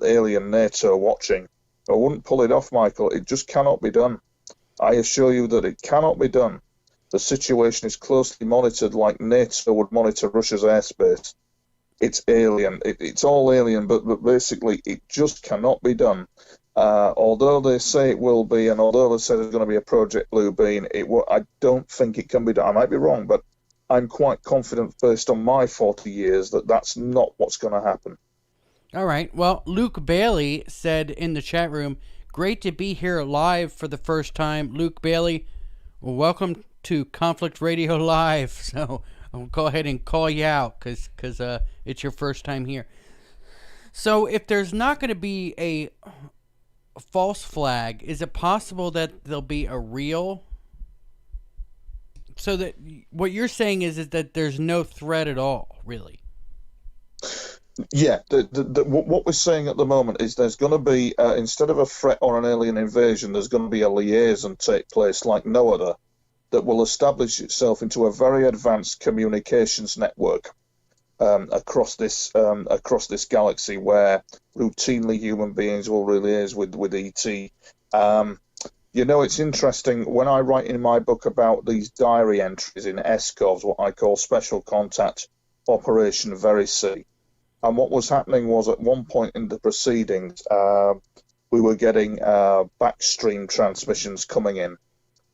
alien NATO watching. I wouldn't pull it off, Michael. It just cannot be done. I assure you that it cannot be done. The situation is closely monitored like NATO would monitor Russia's airspace. It's alien. It's all alien, but basically it just cannot be done. Although they say it will be, and although they say there's going to be a Project Bluebeam, I don't think it can be done. I might be wrong, but I'm quite confident, based on my 40 years, that that's not what's going to happen. All right. Well, Luke Bailey said in the chat room, great to be here live for the first time. Luke Bailey, welcome to Conflict Radio Live. So I'll go ahead and call you out because it's your first time here. So if there's not going to be a false flag, is it possible that there'll be a real? So that what you're saying is that there's no threat at all, really? Yeah, what we're saying at the moment is there's going to be, instead of a threat or an alien invasion, there's going to be a liaison take place like no other that will establish itself into a very advanced communications network across this galaxy, where routinely human beings will liaise with ET. You know, it's interesting, when I write in my book about these diary entries in SCOVs, what I call Special Contact Operation Verisea, and what was happening was at one point in the proceedings, we were getting backstream transmissions coming in.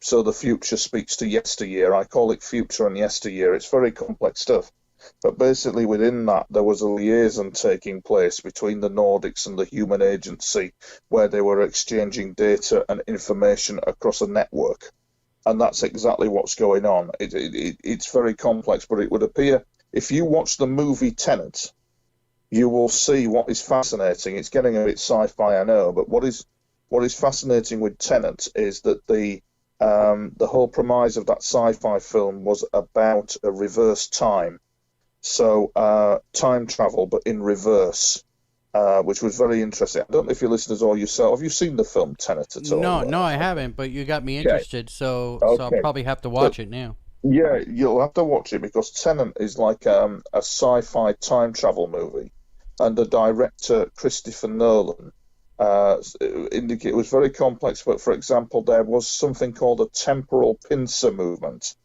So the future speaks to yesteryear. I call it future and yesteryear. It's very complex stuff. But basically within that, there was a liaison taking place between the Nordics and the human agency, where they were exchanging data and information across a network. And that's exactly what's going on. It's very complex, but it would appear, if you watch the movie Tenet, you will see what is fascinating. It's getting a bit sci-fi, I know, but what is fascinating with Tenet is that the whole premise of that sci-fi film was about a reverse time. So time travel, but in reverse, which was very interesting. I don't know if your listeners or yourself, have you seen the film Tenet at all? No, I haven't, but you got me interested, so I'll probably have to watch it now. Yeah, you'll have to watch it, because Tenet is like a sci-fi time travel movie, and the director, Christopher Nolan, it was very complex, but for example, there was something called a temporal pincer movement,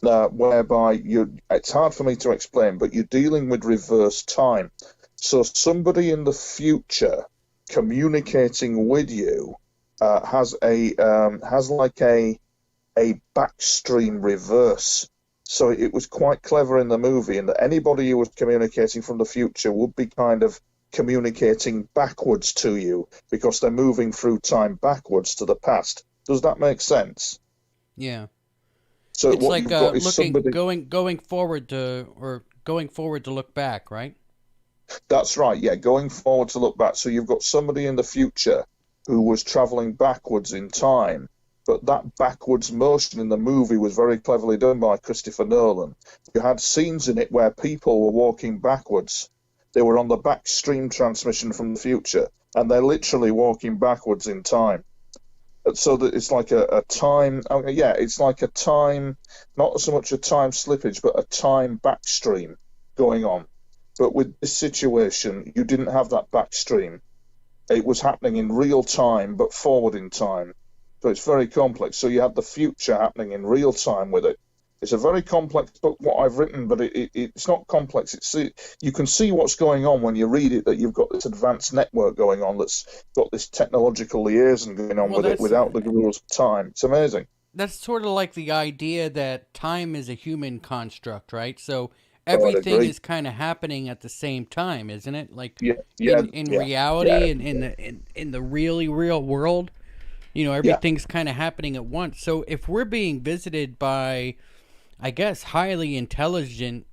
whereby it's hard for me to explain, but you're dealing with reverse time. So somebody in the future communicating with you has like a backstream reverse So it was quite clever in the movie, in that anybody who was communicating from the future would be kind of communicating backwards to you because they're moving through time backwards to the past. Does that make sense? Yeah. So It's what like you've got is looking somebody. going forward to going forward to look back, right? That's right, yeah, going forward to look back. So you've got somebody in the future who was traveling backwards in time, but that backwards motion in the movie was very cleverly done by Christopher Nolan. You had scenes in it where people were walking backwards. They were on the back stream transmission from the future, and they're literally walking backwards in time. So that it's like a time, yeah, it's like a time, not so much a time slippage, but a time backstream going on. But with this situation, you didn't have that backstream. It was happening in real time, but forward in time. So it's very complex. So you had the future happening in real time with it. It's a very complex book, what I've written, but it's not complex. You can see what's going on when you read it, that you've got this advanced network going on that's got this technological liaison going on Well, with it without the rules of time. It's amazing. that's sort of like the idea that time is a human construct, right? So Oh, I'd everything agree. is kind of happening at the same time, isn't it? Like Yeah, yeah, in yeah, yeah, reality and in the really real world, yeah. everything's kind of happening at once. So if we're being visited by, I guess, highly intelligent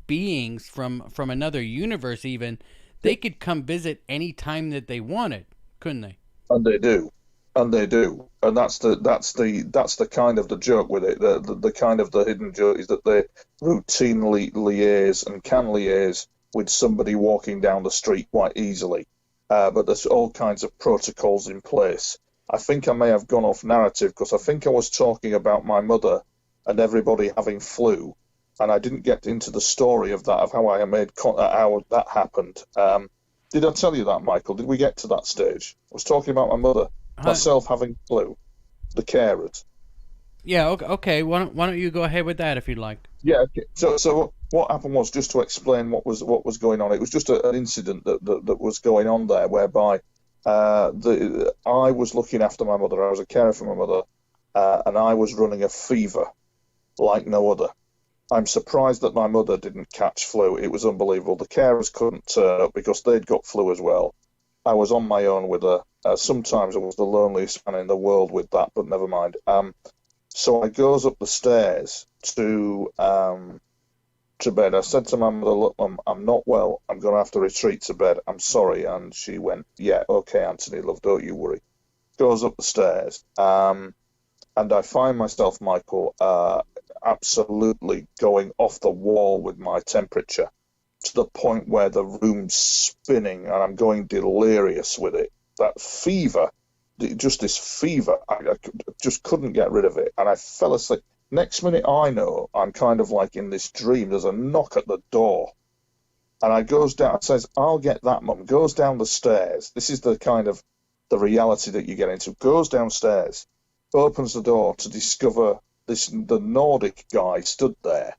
beings from another universe, even they could come visit any time that they wanted, couldn't they? And they do, and they do, and that's the kind of the joke with it. The kind of the hidden joke is that they routinely liaise and can liaise with somebody walking down the street quite easily. But there's all kinds of protocols in place. I think I may have gone off narrative because I think I was talking about my mother and everybody having flu, and I didn't get into the story of that, of how I made how that happened. Did I tell you that, Michael? Did we get to that stage? I was talking about my mother, Huh? myself having flu, the carers. Yeah. Okay. Okay. Why don't you go ahead with that if you'd like? Yeah. Okay. So what happened was, just to explain what was going on. It was just an incident that was going on there, whereby I was looking after my mother. I was a carer for my mother, and I was running a fever like no other. I'm surprised that my mother didn't catch flu. It was unbelievable. The carers couldn't turn up because they'd got flu as well. I was on my own with her. Sometimes I was the loneliest man in the world with that, but never mind. So I goes up the stairs to bed. I said to my mother, "Look, Mum, I'm not well. I'm going to have to retreat to bed. I'm sorry." And she went, "Yeah, okay, Anthony, love, don't you worry." Goes up the stairs, and I find myself, Michael, absolutely going off the wall with my temperature, to the point where the room's spinning and I'm going delirious with it. That fever, just this fever, I just couldn't get rid of it. And I fell asleep. Next minute I know, I'm kind of like in this dream. There's a knock at the door. And I goes down, says, "I'll get that, Mum." Goes down the stairs. This is the kind of the reality that you get into. Goes downstairs, opens the door to discover the Nordic guy stood there,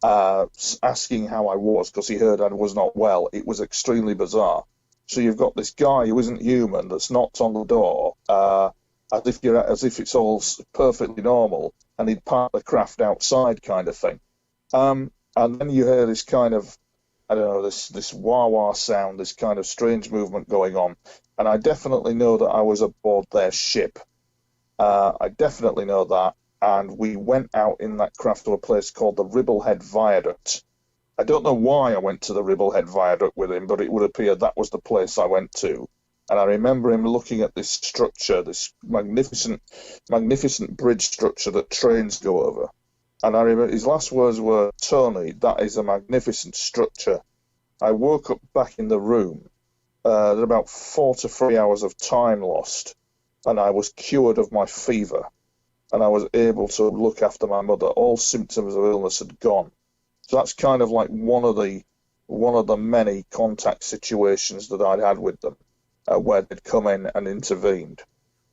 asking how I was because he heard I was not well. It was extremely bizarre. So you've got this guy who isn't human that's knocked on the door, as if it's all perfectly normal, and he'd parked the craft outside, kind of thing. And then you hear this kind of, I don't know, this wah wah sound, this kind of strange movement going on, and I definitely know that I was aboard their ship. I definitely know that. And we went out in that craft to a place called the Ribblehead Viaduct. I don't know why I went to the Ribblehead Viaduct with him, but it would appear that was the place I went to. And I remember him looking at this structure, this magnificent bridge structure that trains go over. And I remember his last words were, "Tony, that is a magnificent structure." I woke up back in the room. There were about 4 to 3 hours of time lost, and I was cured of my fever. And I was able to look after my mother. All symptoms of illness had gone. So that's kind of like one of the many contact situations that I'd had with them, where they'd come in and intervened.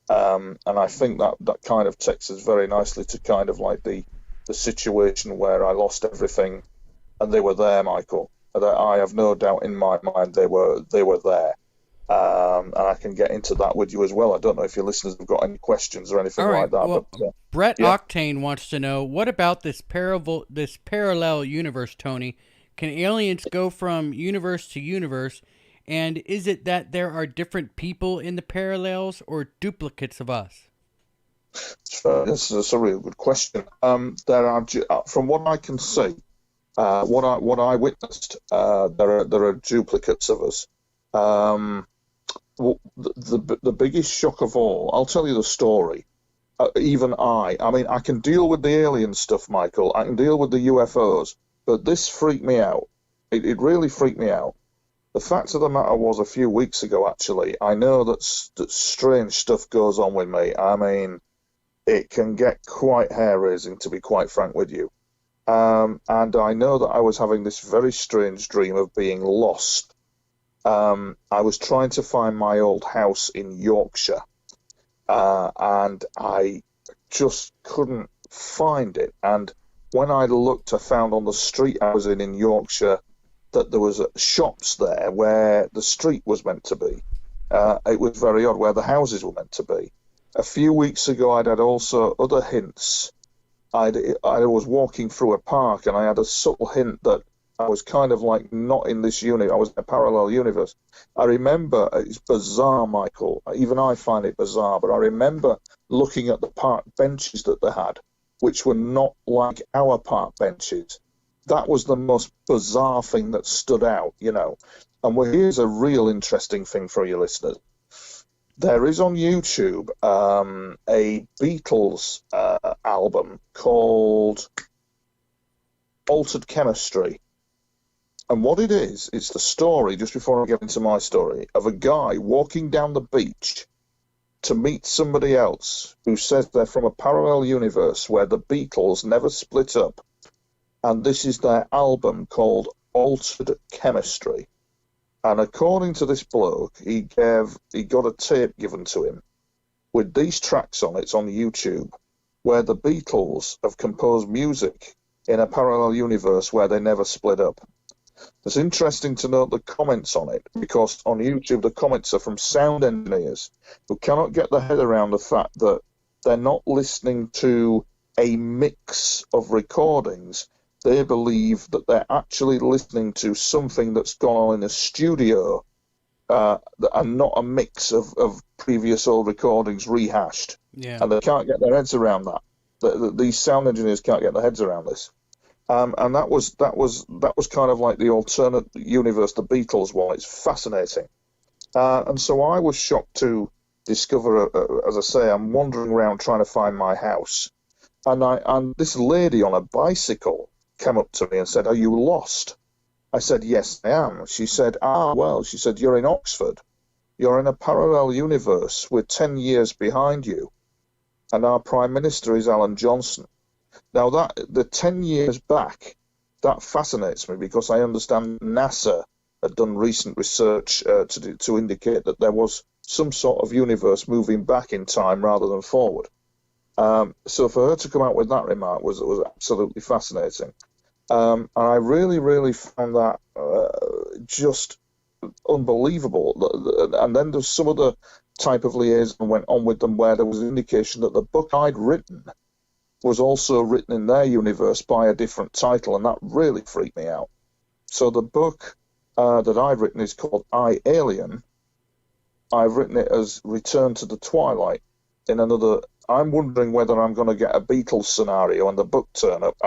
And I think that kind of takes us very nicely to kind of like the situation where I lost everything, and they were there, Michael. I have no doubt in my mind they were there. and I can get into that with you as well. I don't know if your listeners have got any questions or anything All right. like that. Well, But Brett yeah. Octane wants to know, what about this parallel universe, Tony? Can aliens go from universe to universe? And is it that there are different people in the parallels or duplicates of us? That's a really good question. There are, from what I can see, what I witnessed, there are duplicates of us. The biggest shock of all, I'll tell you the story. Even I mean, I can deal with the alien stuff, Michael. I can deal with the UFOs, but this freaked me out. It really freaked me out. The fact of the matter was, a few weeks ago, actually, I know that strange stuff goes on with me. I mean, it can get quite hair-raising, to be quite frank with you. And I know that I was having this very strange dream of being lost. I was trying to find my old house in Yorkshire, and I just couldn't find it. And when I looked, I found on the street I was in Yorkshire that there was shops there where the street was meant to be. It was very odd where the houses were meant to be. A few weeks ago, I'd had also other hints. I was walking through a park, and I had a subtle hint that I was kind of like not in this universe. I was in a parallel universe. I remember, it's bizarre, Michael. Even I find it bizarre, but I remember looking at the park benches that they had, which were not like our park benches. That was the most bizarre thing that stood out, you know. And here's a real interesting thing for your listeners. There is on YouTube a Beatles album called Altered Chemistry. And what it is, it's the story, just before I get into my story, of a guy walking down the beach to meet somebody else who says they're from a parallel universe where the Beatles never split up. And this is their album called Altered Chemistry. And according to this bloke, he got a tape given to him with these tracks on it. It's on YouTube, where the Beatles have composed music in a parallel universe where they never split up. It's interesting to note the comments on it, because on YouTube the comments are from sound engineers who cannot get their head around the fact that they're not listening to a mix of recordings. They believe that they're actually listening to something that's gone on in a studio and not a mix of previous old recordings rehashed. Yeah. And they can't get their heads around that. These sound engineers can't get their heads around this. And that was kind of like the alternate universe the Beatles one. It's fascinating. And so I was shocked to discover, as I say, I'm wandering around trying to find my house. And this lady on a bicycle came up to me and said, "Are you lost?" I said, "Yes, I am." She said, well, she said, "You're in Oxford. You're in a parallel universe. We're 10 years behind you. And our Prime Minister is Alan Johnson." Now, the 10 years back, that fascinates me, because I understand NASA had done recent research to indicate that there was some sort of universe moving back in time rather than forward. So for her to come out with that remark was absolutely fascinating. And I really, really found that just unbelievable. And then there's some other type of liaison went on with them where there was an indication that the book I'd written was also written in their universe by a different title, and that really freaked me out. So the book that I'd written is called I, Alien. I've written it as Return to the Twilight. I'm wondering whether I'm going to get a Beatles scenario and the book turn up.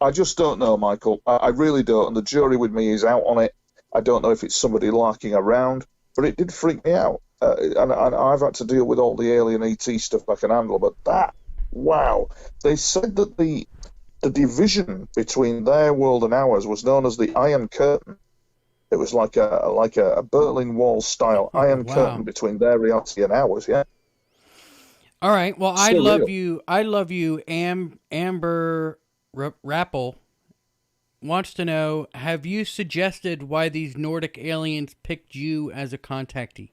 I just don't know, Michael. I really don't, and the jury with me is out on it. I don't know if it's somebody larking around, but it did freak me out. And I've had to deal with all the alien ET stuff I can handle, but that, wow. They said that the division between their world and ours was known as the Iron Curtain. It was like a Berlin Wall style Iron Curtain between their reality and ours, yeah. All right. Well, I Surreal. love you. Amber Rappel wants to know, have you suggested why these Nordic aliens picked you as a contactee?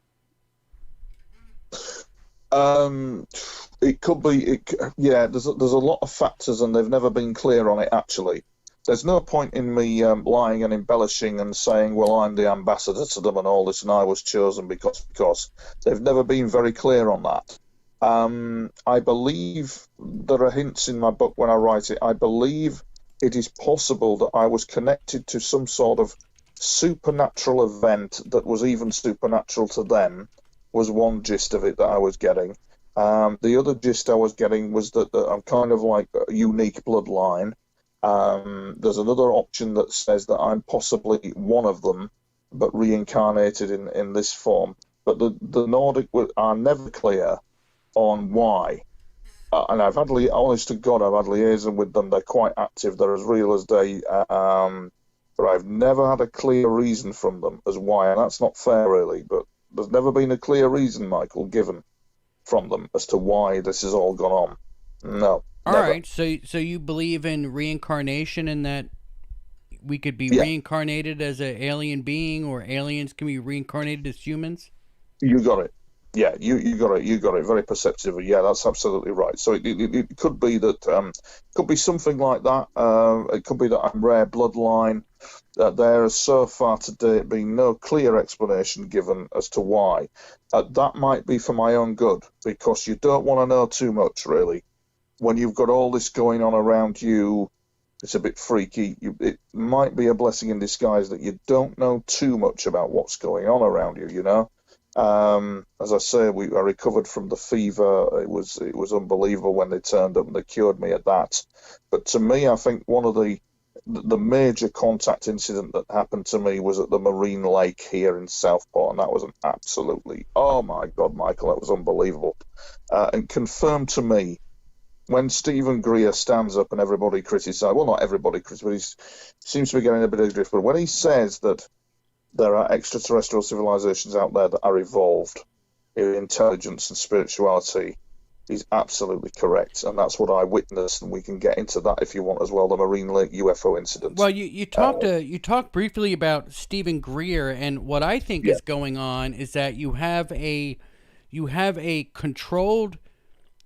It could be, yeah. There's a lot of factors, and they've never been clear on it actually. there's no point in me lying and embellishing and saying, well, I'm the ambassador to them and all this, and I was chosen because they've never been very clear on that. I believe there are hints in my book when I write it. I believe it is possible that I was connected to some sort of supernatural event that was even supernatural to them, was one gist of it that I was getting. The other gist I was getting was that I'm kind of like a unique bloodline. There's another option that says that I'm possibly one of them, but reincarnated in this form. But the Nordic are never clear on why. And I've had, honest to God, I've had liaison with them. They're quite active. They're as real as day. But I've never had a clear reason from them as why. And that's not fair, really. But there's never been a clear reason, Michael, given from them as to why this has all gone on. No. All never. right. So you believe in reincarnation, and that we could be reincarnated as an alien being, or aliens can be reincarnated as humans? You got it. Yeah, you got it. You got it. Very perceptive. Yeah, that's absolutely right. So it could be that could be something like that. It could be that I'm rare bloodline. There has so far to date been no clear explanation given as to why. That might be for my own good, because you don't want to know too much, really. When you've got all this going on around you, it's a bit freaky. It might be a blessing in disguise that you don't know too much about what's going on around you, you know? As I say, I recovered from the fever. It was unbelievable when they turned up and they cured me at that. But to me, I think one of the major contact incident that happened to me was at the Marine Lake here in Southport, and that was an absolutely, oh my God, Michael, that was unbelievable. And confirmed to me, when Stephen Greer stands up and everybody criticizes, well, not everybody criticizes, but he seems to be getting a bit of drift, but when he says that there are extraterrestrial civilizations out there that are evolved in intelligence and spirituality, he's absolutely correct, and that's what I witnessed, and we can get into that if you want as well, the Marine Lake UFO incident. Well, you talked briefly about Stephen Greer, and what I think is going on is that you have a controlled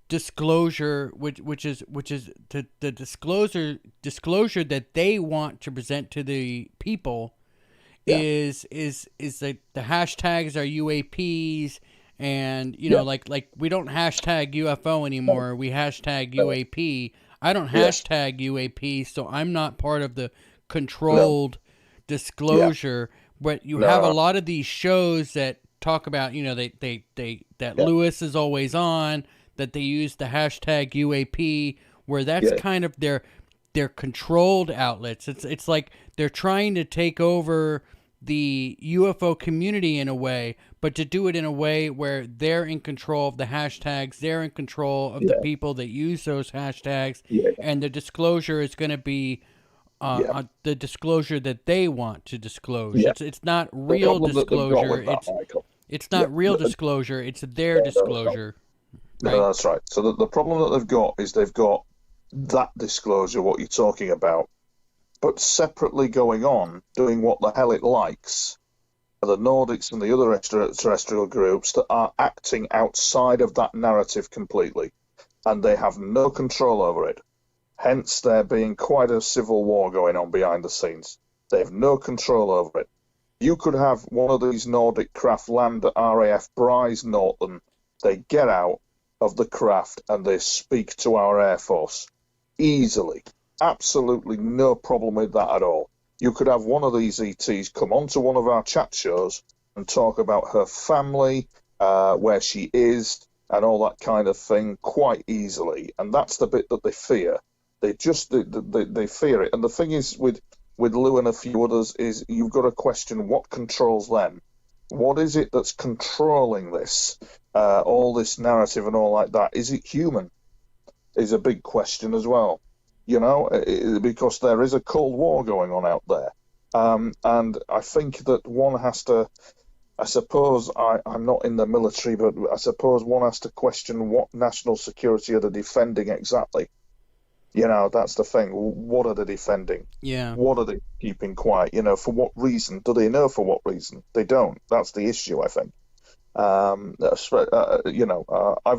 disclosure, which is the disclosure that they want to present to the people. Is that the hashtags are UAPs, and you know, like we don't hashtag UFO anymore. We hashtag UAP. I don't hashtag UAP, so I'm not part of the controlled disclosure. But you have a lot of these shows that talk about, you know, that Lewis is always on, that they use the hashtag UAP, where that's kind of their controlled outlets. It's like they're trying to take over the UFO community in a way, but to do it in a way where they're in control of the hashtags, they're in control of the people that use those hashtags, and the disclosure is going to be the disclosure that they want to disclose. It's not real disclosure. It's not real disclosure. It's their disclosure. Right? No, that's right. So the problem that they've got is they've got that disclosure, what you're talking about, but separately going on, doing what the hell it likes, are the Nordics and the other extraterrestrial groups that are acting outside of that narrative completely, and they have no control over it. Hence, there being quite a civil war going on behind the scenes. They have no control over it. You could have one of these Nordic craft land at RAF Bryce Norton. They get out of the craft and they speak to our Air Force easily. Absolutely no problem with that at all. You could have one of these ETs come onto one of our chat shows and talk about her family, where she is, and all that kind of thing quite easily. And that's the bit that they fear. They fear it. And the thing is with Lou and a few others is you've got to question what controls them. What is it that's controlling this? All this narrative and all like that. Is it human? Is a big question as well. You know, because there is a Cold War going on out there. And I think that one has to, I suppose, I'm not in the military, but I suppose one has to question what national security are they defending exactly. You know, that's the thing. What are they defending? Yeah. What are they keeping quiet? You know, for what reason? Do they know for what reason? They don't. That's the issue, I think. I've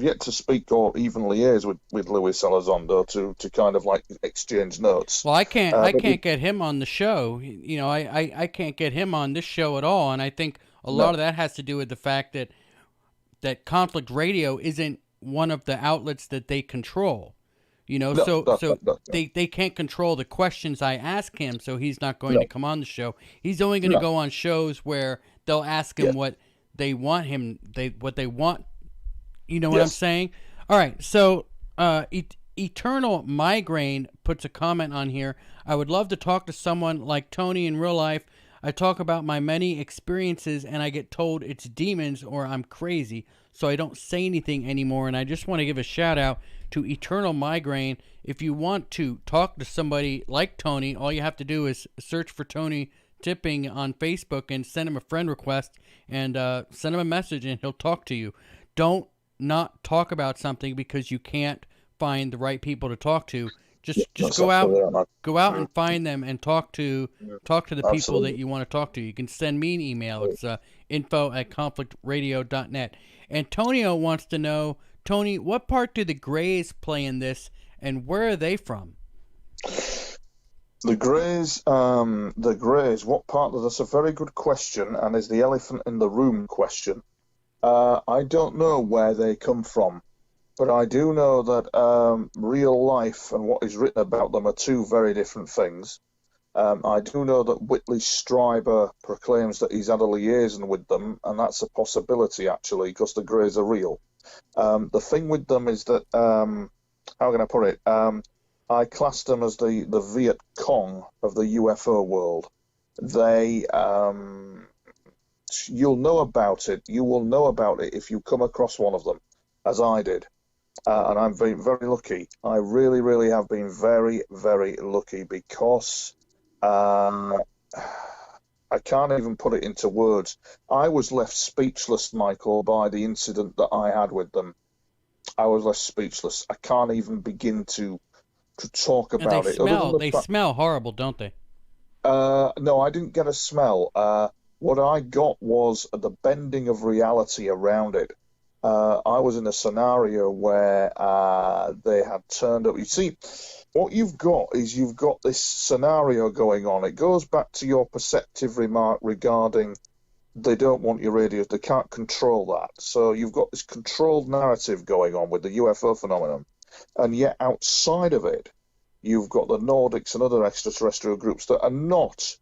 yet to speak or even liaise with Luis Elizondo to kind of like exchange notes. Well, I can't. I But can't get him on the show. I can't get him on this show at all. And I think a lot no, of that has to do with the fact that Conflict Radio isn't one of the outlets that they control. no, So no, they can't control the questions I ask him. So he's not going to no, come on the show. He's only going to no, go on shows where they'll ask him yes, what they want him. What they want. You know what I'm yes. saying? All right. So Eternal Migraine puts a comment on here. I would love to talk to someone like Tony in real life. I talk about my many experiences and I get told it's demons or I'm crazy, so I don't say anything anymore. And I just want to give a shout out to Eternal Migraine. If you want to talk to somebody like Tony, all you have to do is search for Tony Tipping on Facebook and send him a friend request and send him a message and he'll talk to you. Don't not talk about something because you can't find the right people to talk to. Yeah, Just that's absolutely right, Mike. go out and find them and talk to the people that Absolutely. you want to talk to. You can send me an email. It's info@conflictradio.net. Antonio wants to know, Tony, what part do the Greys play in this, and where are they from? The Greys, what part of that's a very good question, and is the elephant in the room question. I don't know where they come from, but I do know that real life and what is written about them are two very different things. I do know that Whitley Strieber proclaims that he's had a liaison with them, and that's a possibility actually, because the Greys are real. The thing with them is that, how can I put it? I classed them as the Viet Cong of the UFO world. They, you'll know about it. You will know about it if you come across one of them, as I did. And I'm very, very lucky. I really, really have been very, very lucky because I can't even put it into words. I was left speechless, Michael, by the incident that I had with them. I was left speechless. I can't even begin to talk And they about it. Other than smell the they fact, smell horrible, don't they? no, I didn't get a smell. What I got was the bending of reality around it. I was in a scenario where they had turned up. You see, what you've got is you've got this scenario going on. It goes back to your perceptive remark regarding they don't want your radios. They can't control that. So you've got this controlled narrative going on with the UFO phenomenon. And yet outside of it, you've got the Nordics and other extraterrestrial groups that are not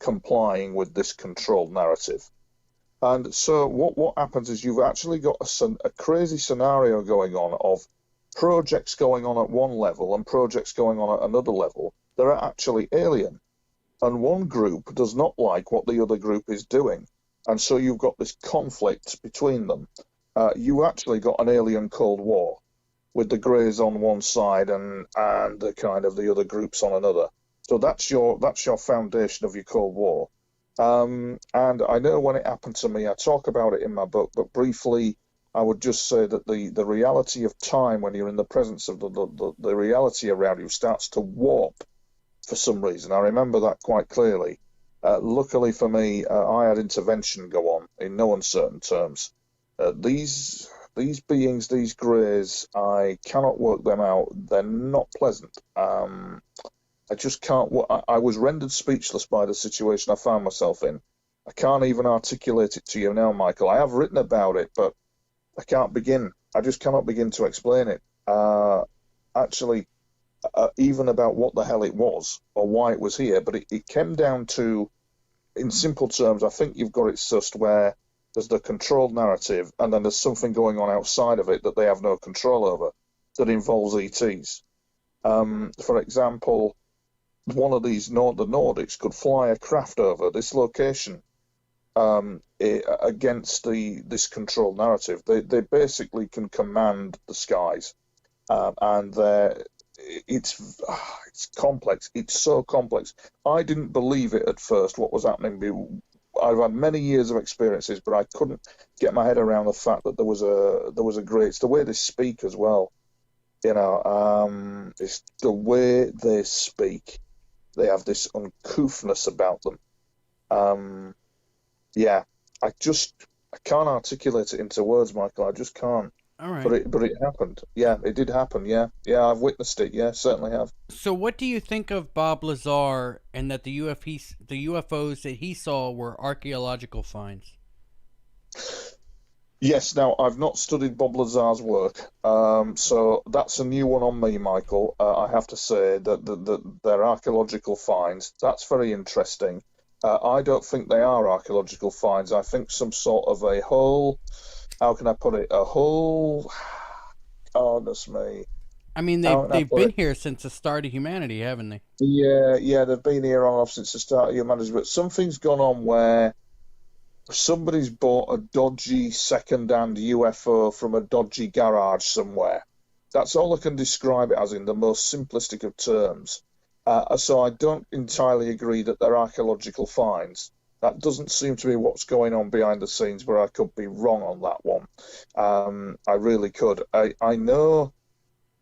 complying with this controlled narrative. And so what happens is you've actually got a crazy scenario going on of projects going on at one level and projects going on at another level that are actually alien. And one group does not like what the other group is doing. And so you've got this conflict between them. You actually got an alien Cold War with the Greys on one side and the kind of the other groups on another. So that's your foundation of your Cold War. And I know when it happened to me, I talk about it in my book, but briefly, I would just say that the reality of time when you're in the presence of the reality around you starts to warp for some reason. I remember that quite clearly. Luckily for me, I had intervention go on in no uncertain terms. These beings, these Greys, I cannot work them out. They're not pleasant. I just can't. I was rendered speechless by the situation I found myself in. I can't even articulate it to you now, Michael. I have written about it, but I can't begin. I just cannot begin to explain it. Actually, even about what the hell it was or why it was here. But it came down to, in simple terms, I think you've got it sussed where there's the controlled narrative and then there's something going on outside of it that they have no control over that involves ETs. For example, one of these, the Nordics, could fly a craft over this location against this controlled narrative. They basically can command the skies, and it's complex. It's so complex. I didn't believe it at first, what was happening. I've had many years of experiences, but I couldn't get my head around the fact that there was a great. It's the way they speak as well. It's the way they speak. They have this uncouthness about them. Yeah, I just I can't articulate it into words, Michael. I just can't. All right. But it happened. Yeah, it did happen. Yeah, yeah, I've witnessed it. Yeah, certainly have. So, what do you think of Bob Lazar and that the UFOs that he saw were archaeological finds? Yes. Now, I've not studied Bob Lazar's work, so that's a new one on me, Michael. I have to say that they're archaeological finds. That's very interesting. I don't think they are archaeological finds. I think some sort of a whole, how can I put it? A whole, goodness me. I mean, How can I they've put been it? here since the start of humanity, haven't they? Yeah, yeah, they've been here on and off since the start of humanity, but something's gone on where somebody's bought a dodgy second-hand UFO from a dodgy garage somewhere. That's all I can describe it as in the most simplistic of terms. So I don't entirely agree that they're archaeological finds. That doesn't seem to be what's going on behind the scenes, but I could be wrong on that one. I really could. I know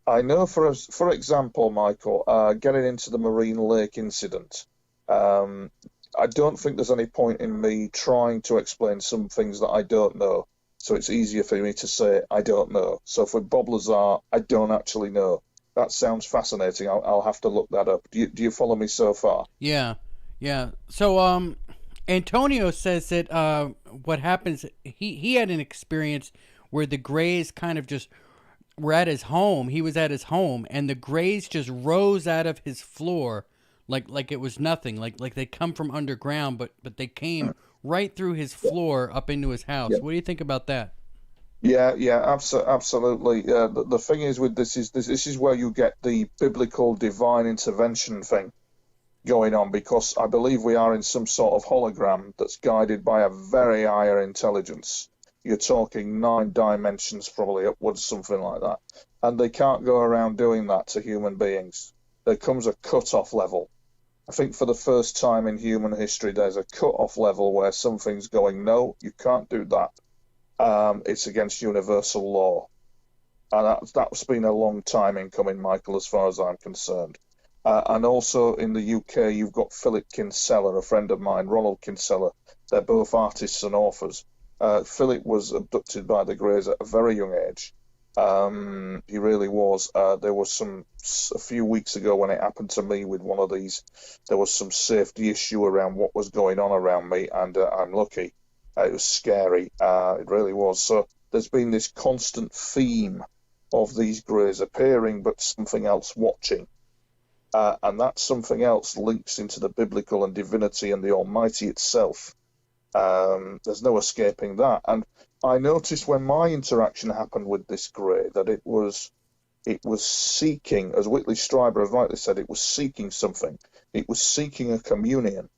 for example, Michael, getting into the Marine Lake incident, I don't think there's any point in me trying to explain some things that I don't know. So it's easier for me to say I don't know. So for Bob Lazar, I don't actually know. That sounds fascinating. I'll have to look that up. Do you follow me so far? Yeah, yeah. So, Antonio says that what happens, he had an experience where the Greys kind of just were at his home. He was at his home, and the Greys just rose out of his floor like it was nothing. Like they come from underground, but they came right through his floor up into his house. Yeah. What do you think about that? Yeah, yeah, absolutely. The thing is with this is where you get the biblical divine intervention thing going on because I believe we are in some sort of hologram that's guided by a very higher intelligence. You're talking 9 dimensions, probably upwards, something like that. And they can't go around doing that to human beings. There comes a cut-off level. I think for the first time in human history, there's a cut-off level where something's going, no, you can't do that. It's against universal law. And that's been a long time in coming, Michael, as far as I'm concerned. And also in the UK, you've got Philip Kinsella, a friend of mine, Ronald Kinsella. They're both artists and authors. Philip was abducted by the Greys at a very young age. He really was. There was a few weeks ago when it happened to me with one of these, there was some safety issue around what was going on around me, and I'm lucky. It was scary. It really was. So there's been this constant theme of these Greys appearing, but something else watching. And that something else links into the biblical and divinity and the Almighty itself. There's no escaping that. And I noticed when my interaction happened with this Grey that it was seeking, as Whitley Strieber has rightly said, it was seeking something. It was seeking a communion.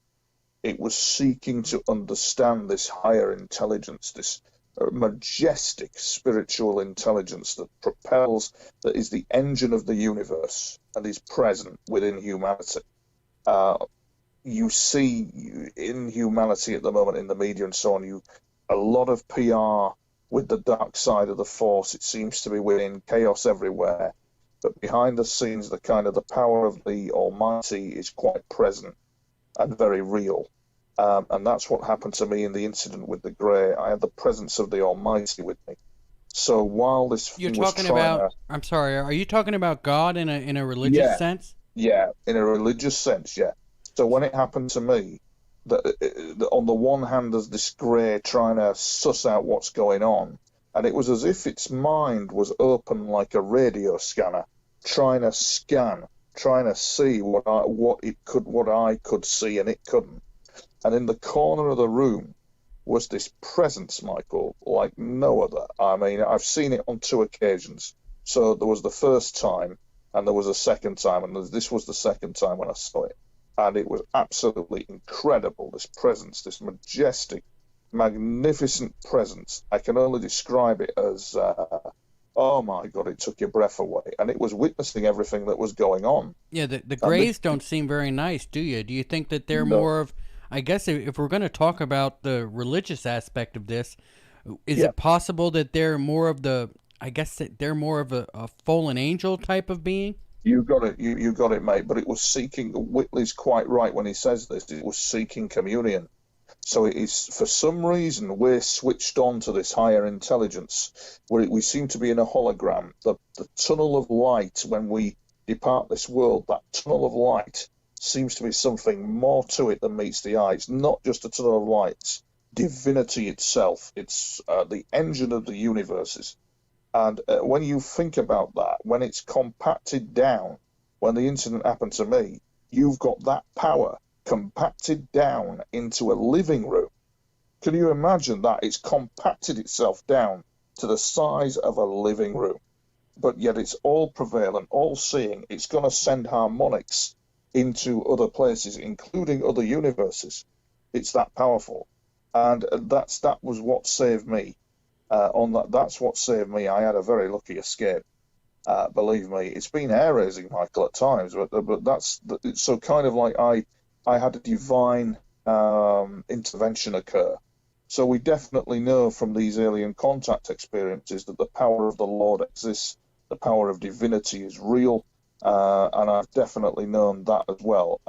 It was seeking to understand this higher intelligence, this majestic spiritual intelligence that propels, that is the engine of the universe and is present within humanity. You see in humanity at the moment in the media and so on, a lot of PR with the dark side of the force. It seems to be within chaos everywhere, but behind the scenes, the power of the Almighty is quite present and very real. And that's what happened to me in the incident with the Grey. I had the presence of the Almighty with me. So while this You're thing was talking trying about, to, I'm sorry, are you talking about God in a religious sense? yeah, in a religious sense, yeah. So when it happened to me, that on the one hand, there's this Grey trying to suss out what's going on, and it was as if its mind was open like a radio scanner, trying to scan, trying to see what I could see, and it couldn't. And in the corner of the room was this presence, Michael, like no other. I mean, I've seen it on 2 occasions. So there was the first time, and there was a second time, and this was the second time when I saw it. And it was absolutely incredible, this presence, this majestic, magnificent presence. I can only describe it as, oh my God, it took your breath away. And it was witnessing everything that was going on. Yeah, the Greys don't seem very nice, do you? Do you think that they're more of, I guess if we're going to talk about the religious aspect of this, is it possible that they're more of a fallen angel type of being? You got it. You got it, mate. But it was seeking. Whitley's quite right when he says this. It was seeking communion. So it is, for some reason, we're switched on to this higher intelligence, where we seem to be in a hologram. The tunnel of light, when we depart this world, that tunnel of light seems to be something more to it than meets the eye. It's not just a tunnel of light, it's divinity itself. It's the engine of the universes. And when you think about that, when it's compacted down, when the incident happened to me, you've got that power compacted down into a living room. Can you imagine that? It's compacted itself down to the size of a living room, but yet it's all prevalent, all seeing. It's going to send harmonics into other places, including other universes. It's that powerful. And that was what saved me. That's what saved me. I had a very lucky escape. Believe me, it's been hair-raising, Michael, at times, but that's so kind of like I had a divine intervention occur. So we definitely know from these alien contact experiences that the power of the Lord exists, the power of divinity is real, and I've definitely known that as well.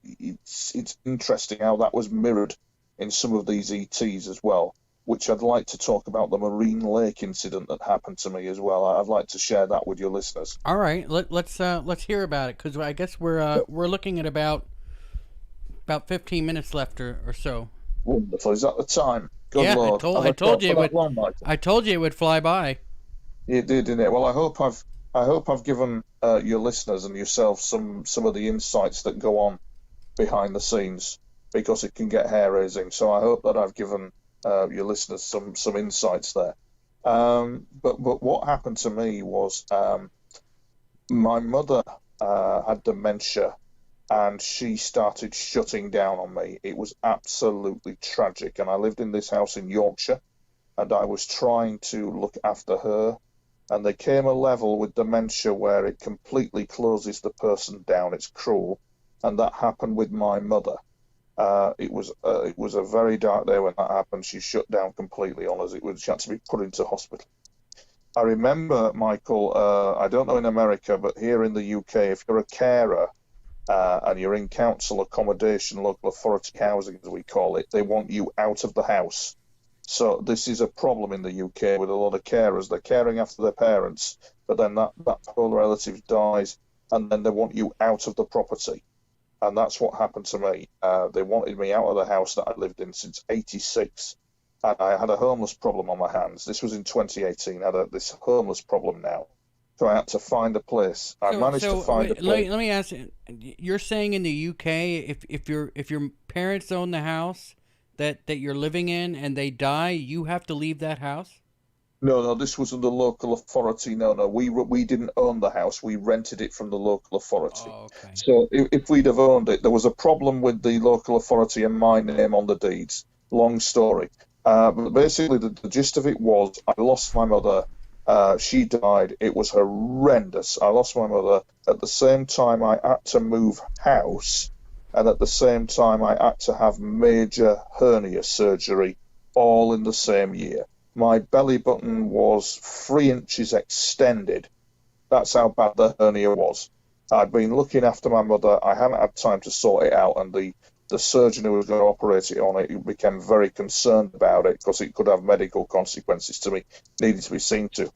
It's interesting how that was mirrored in some of these ETs as well, which I'd like to talk about the Marine Lake incident that happened to me as well. I'd like to share that with your listeners. All right, let's hear about it, because I guess we're looking at about 15 minutes left or so. Wonderful. Is that the time? Good yeah, Lord. I told you it would. Long, I told you it would fly by. It did, didn't it? Well, I hope I've given your listeners and yourself some of the insights that go on behind the scenes, because it can get hair-raising. So I hope that I've given your listeners some insights there. But what happened to me was my mother had dementia, and she started shutting down on me. It was absolutely tragic, and I lived in this house in Yorkshire, and I was trying to look after her, and there came a level with dementia where it completely closes the person down. It's cruel, and that happened with my mother. It was a very dark day when that happened. She shut down completely on us. She had to be put into hospital. I remember, Michael, I don't know in America, but here in the UK, if you're a carer and you're in council accommodation, local authority housing, as we call it, they want you out of the house. So this is a problem in the UK with a lot of carers. They're caring after their parents, but then that poor relative dies, and then they want you out of the property. And that's what happened to me. They wanted me out of the house that I'd lived in since '86, and I had a homeless problem on my hands. This was in 2018. I had this homeless problem now. So I had to find a place. I managed to find a place. Let me ask you. You're saying in the UK, if your parents own the house that you're living in and they die, you have to leave that house? No, this was the local authority. No, we didn't own the house. We rented it from the local authority. Oh, okay. So if we'd have owned it, there was a problem with the local authority and my name on the deeds. Long story. But basically, the gist of it was I lost my mother. She died. It was horrendous. I lost my mother. At the same time, I had to move house. And at the same time, I had to have major hernia surgery all in the same year. My belly button was 3 inches extended. That's how bad the hernia was. I'd been looking after my mother. I hadn't had time to sort it out, and the surgeon who was going to operate it on it became very concerned about it because it could have medical consequences to me. Needed to be seen to.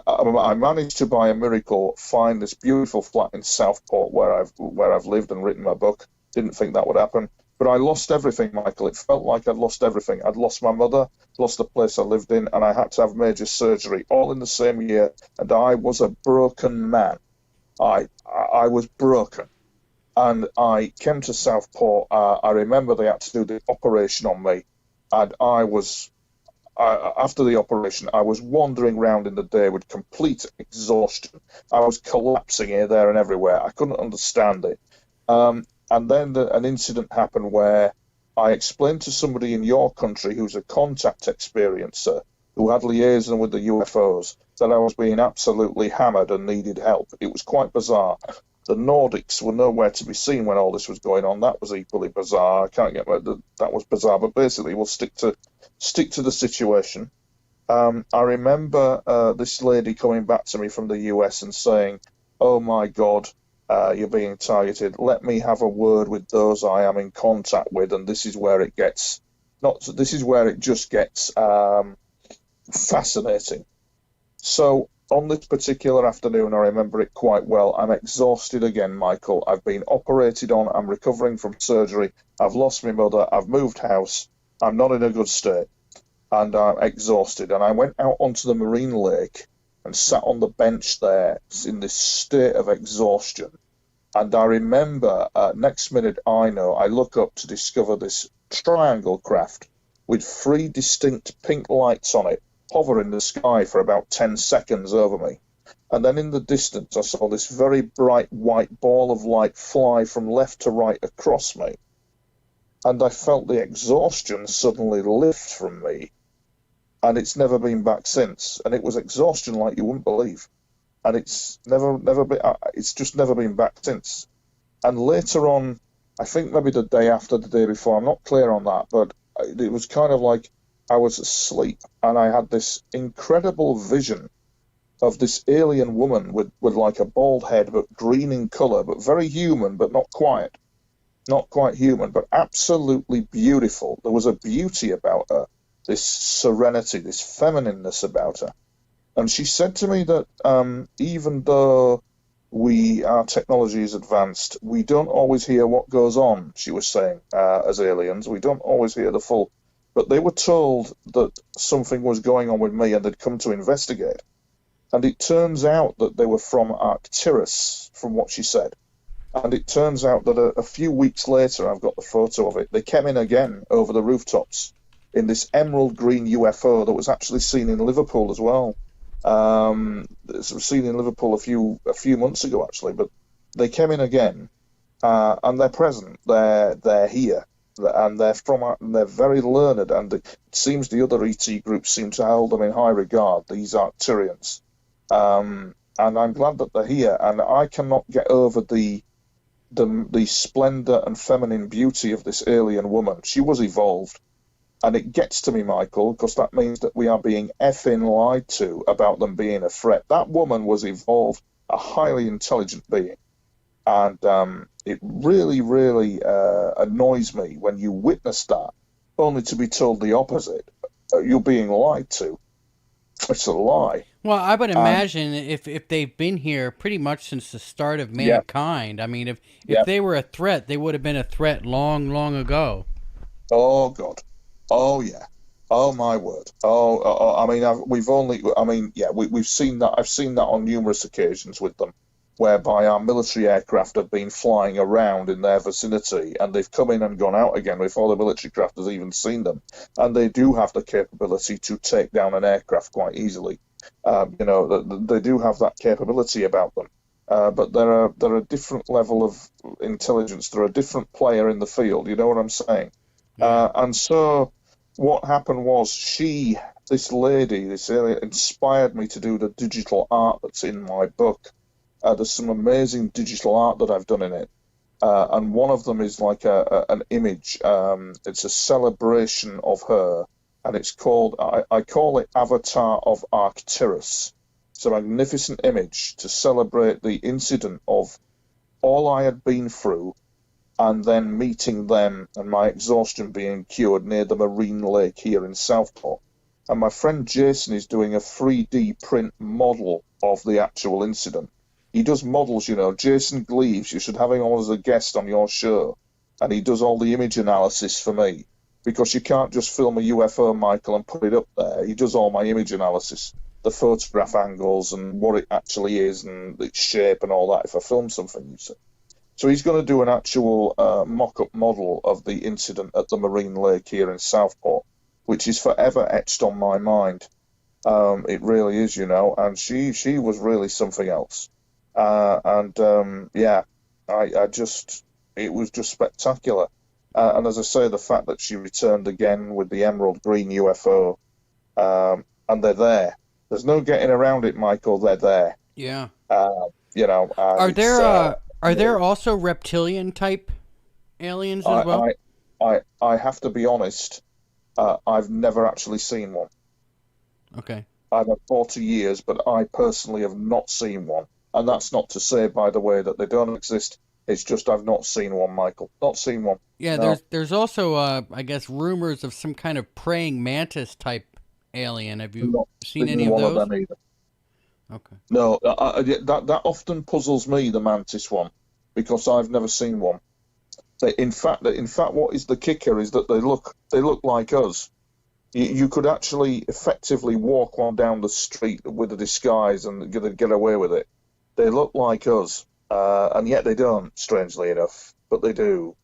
I managed to, by a miracle, find this beautiful flat in Southport where I've lived and written my book. Didn't think that would happen. But I lost everything, Michael. It felt like I'd lost everything. I'd lost my mother, lost the place I lived in, and I had to have major surgery all in the same year. And I was a broken man. I was broken. And I came to Southport. I remember they had to do the operation on me. And after the operation, I was wandering around in the day with complete exhaustion. I was collapsing here, there, and everywhere. I couldn't understand it. And then an incident happened where I explained to somebody in your country who's a contact experiencer who had liaison with the UFOs that I was being absolutely hammered and needed help. It was quite bizarre. The Nordics were nowhere to be seen when all this was going on. That was equally bizarre. I can't get that was bizarre, but basically we'll stick to the situation. I remember this lady coming back to me from the US and saying, "Oh my God, You're being targeted. Let me have a word with those I am in contact with, and this is where it gets this is where it just gets fascinating. So on this particular afternoon, I remember it quite well. I'm exhausted again, Michael. I've been operated on. I'm recovering from surgery. I've lost my mother. I've moved house. I'm not in a good state, and I'm exhausted. And I went out onto the marine lake and sat on the bench there in this state of exhaustion. And I remember, next minute I look up to discover this triangle craft with 3 distinct pink lights on it hover in the sky for about 10 seconds over me. And then in the distance, I saw this very bright white ball of light fly from left to right across me. And I felt the exhaustion suddenly lift from me. And it's never been back since. And it was exhaustion like you wouldn't believe. And it's it's just never been back since. And later on, I think maybe the day after, the day before, I'm not clear on that, but it was kind of like I was asleep and I had this incredible vision of this alien woman with like a bald head, but green in colour, but very human, but not quite human, but absolutely beautiful. There was a beauty about her, this serenity, this feminineness about her. And she said to me that even though our technology is advanced, we don't always hear what goes on, she was saying, as aliens. We don't always hear the full. But they were told that something was going on with me and they'd come to investigate. And it turns out that they were from Arcturus, from what she said. And it turns out that a few weeks later, I've got the photo of it, they came in again over the rooftops in this emerald green UFO that was actually seen in Liverpool as well. It was seen in Liverpool a few months ago, actually. But they came in again, and they're present. They're here. And they're very learned, and it seems the other ET groups seem to hold them in high regard, these Arcturians. And I'm glad that they're here, and I cannot get over the splendor and feminine beauty of this alien woman. She was evolved, and it gets to me, Michael, because that means that we are being effing lied to about them being a threat. That woman was evolved, a highly intelligent being. And it really, really annoys me when you witness that, only to be told the opposite. You're being lied to. It's a lie. Well, I would imagine if they've been here pretty much since the start of mankind. I mean, if they were a threat, they would have been a threat long, long ago. Oh, God. Oh, yeah. Oh, my word. I mean, we've seen that. I've seen that on numerous occasions with them, whereby our military aircraft have been flying around in their vicinity, and they've come in and gone out again before the military craft has even seen them. And they do have the capability to take down an aircraft quite easily. They do have that capability about them. But they're a different level of intelligence. They're a different player in the field. You know what I'm saying? And so what happened was this lady, this alien, inspired me to do the digital art that's in my book. There's some amazing digital art that I've done in it. And one of them is like an image. It's a celebration of her. And it's called, I call it Avatar of Arcturus. It's a magnificent image to celebrate the incident of all I had been through, and then meeting them and my exhaustion being cured near the marine lake here in Southport. And my friend Jason is doing a 3D print model of the actual incident. He does models, Jason Gleaves, you should have him on as a guest on your show. And he does all the image analysis for me. Because you can't just film a UFO, Michael, and put it up there. He does all my image analysis, the photograph angles and what it actually is and its shape and all that if I film something, you see. So he's going to do an actual mock-up model of the incident at the marine lake here in Southport, which is forever etched on my mind. It really is, and she was really something else. It was just spectacular. And as I say, the fact that she returned again with the emerald green UFO, and they're there. There's no getting around it, Michael. They're there. Yeah. Are there also reptilian type aliens as well? I have to be honest. I've never actually seen one. Okay. I've had 40 years, but I personally have not seen one. And that's not to say, by the way, that they don't exist. It's just I've not seen one, Michael. Not seen one. Yeah, No. there's also I guess rumors of some kind of praying mantis type alien. Have you Not seen seen any of one of those? them either. Okay. No, that often puzzles me, the mantis one, because I've never seen one. In fact, what is the kicker is that they look like us. You could actually effectively walk one down the street with a disguise and get away with it. They look like us, and yet they don't, strangely enough, but they do.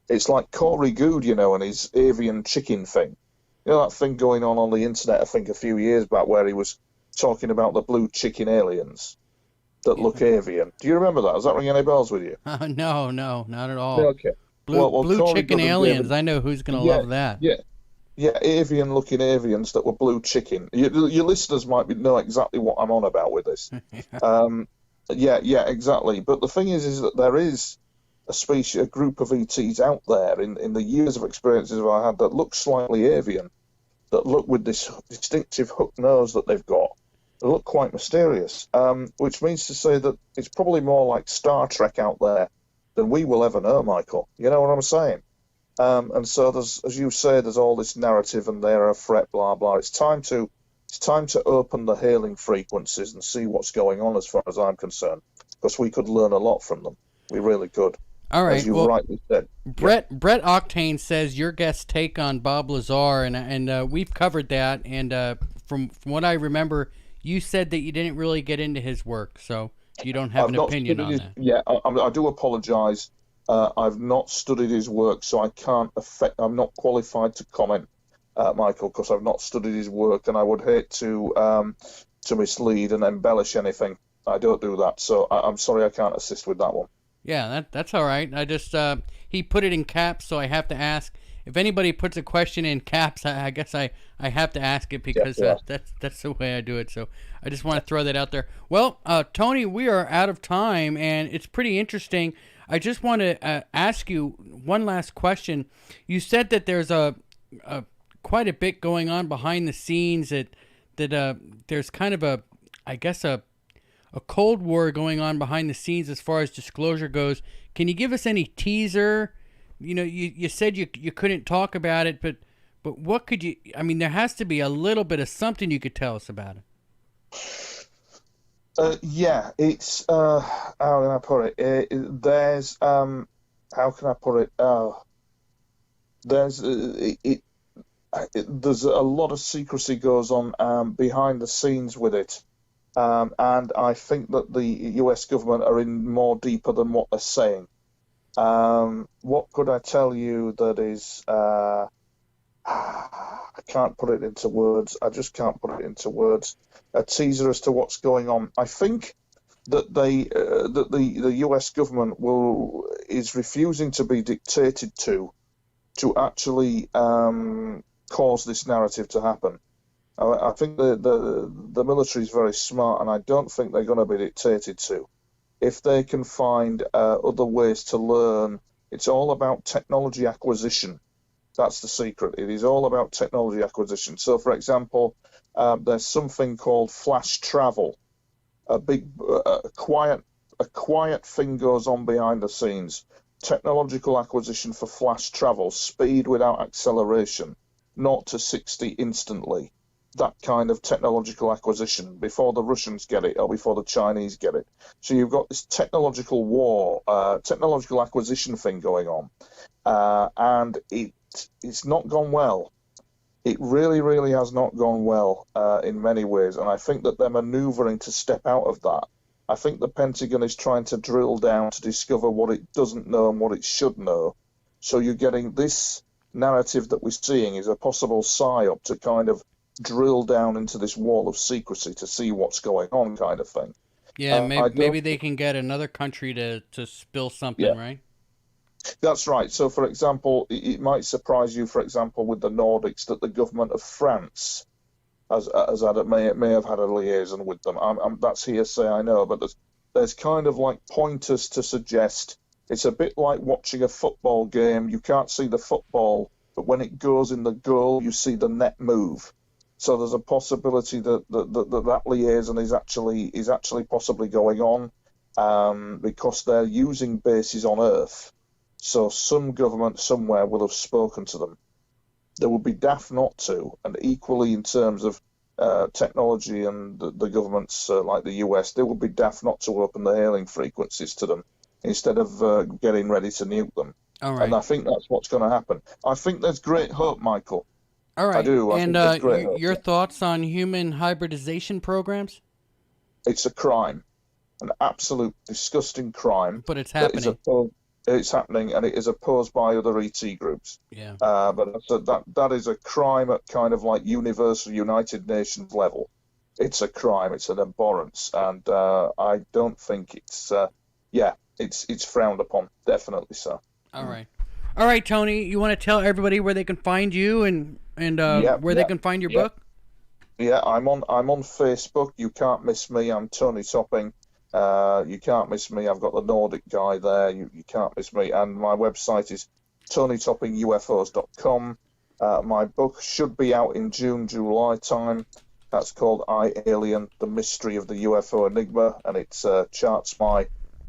It's like Corey Good, and his avian chicken thing. That thing going on the internet, I think, a few years back, where he was talking about the blue chicken aliens that look avian. Do you remember that? Does that ring any bells with you? No, not at Yeah, all. okay. Blue Corey chicken Good and aliens. David, I know who's gonna yeah, love that. yeah, yeah, avian-looking avians that were blue chicken. Your listeners might know exactly what I'm on about with this. Yeah, exactly. But the thing is that there is a group of ETs out there in the years of experiences I had that look slightly avian, that look with this distinctive hook nose that they've got. They look quite mysterious, which means to say that it's probably more like Star Trek out there than we will ever know, Michael. You know what I'm saying? And so there's, as you say, there's all this narrative and they're a threat, blah blah. It's time to open the hailing frequencies and see what's going on as far as I'm concerned, because we could learn a lot from them. We really could. All right. As you Well, rightly said. Brett Octane says your guest take on Bob Lazar, and we've covered that. And from what I remember, you said that you didn't really get into his work, so you don't have an opinion on that. Yeah, I do apologise. I've not studied his work, so I can't I'm not qualified to comment, Michael, because I've not studied his work, and I would hate to mislead and embellish anything. I don't do that, so I'm sorry I can't assist with that one. Yeah, that's all right. I just he put it in caps, so I have to ask. If anybody puts a question in caps, I guess I have to ask it because that's the way I do it. So I just want to throw that out there. Well, Tony, we are out of time, and it's pretty interesting. I just want to ask you one last question. You said that there's a quite a bit going on behind the scenes. That there's kind of a Cold War going on behind the scenes as far as disclosure goes. Can you give us any teaser? You said you couldn't talk about it, but what could you? I mean, there has to be a little bit of something you could tell us about it. Yeah, it's how can I put it? There's how can I put it? There's there's a lot of secrecy goes on behind the scenes with it, and I think that the U.S. government are in more deeper than what they're saying. What could I tell you that is? I can't put it into words. I just can't put it into words. A teaser as to what's going on. I think that the U.S. government is refusing to be dictated to actually cause this narrative to happen. I think the military is very smart, and I don't think they're going to be dictated to. If they can find other ways to learn, it's all about technology acquisition. That's the secret. It is all about technology acquisition. So, for example, there's something called flash travel. A quiet thing goes on behind the scenes. Technological acquisition for flash travel, speed without acceleration, 0 to 60 instantly. That kind of technological acquisition before the Russians get it or before the Chinese get it. So you've got this technological war, technological acquisition thing going on, and it's not gone well. It really, really has not gone well in many ways, and I think that they're manoeuvring to step out of that. I think the Pentagon is trying to drill down to discover what it doesn't know and what it should know. So you're getting this narrative that we're seeing is a possible psyop to kind of drill down into this wall of secrecy to see what's going on, kind of thing. Yeah, maybe they can get another country to spill something, right? That's right. So, for example, it might surprise you, for example, with the Nordics, that the government of France may have had a liaison with them. That's hearsay, I know, but there's kind of like pointers to suggest it's a bit like watching a football game. You can't see the football, but when it goes in the goal, you see the net move. So there's a possibility that liaison is actually possibly going on, because they're using bases on Earth. So some government somewhere will have spoken to them. They would be daft not to, and equally in terms of technology and the governments like the US, they would be daft not to open the hailing frequencies to them instead of getting ready to nuke them. All right. And I think that's what's going to happen. I think there's great hope, Michael. All right. I do. I and think there's great hope. your thoughts on human hybridization programs? It's a crime, an absolute disgusting crime. But it's happening. It's happening, and it is opposed by other ET groups. Yeah. But that is a crime at kind of like universal United Nations level. It's a crime. It's an abhorrence, and I don't think it's it's frowned upon. Definitely so. All right, Tony. You want to tell everybody where they can find you and where they can find your book? Yeah, I'm on Facebook. You can't miss me. I'm Tony Topping. You can't miss me. I've got the Nordic guy there. You can't miss me. And my website is tonytoppingufos.com. My book should be out in June, July time. That's called I, Alien, The Mystery of the UFO Enigma, and it charts my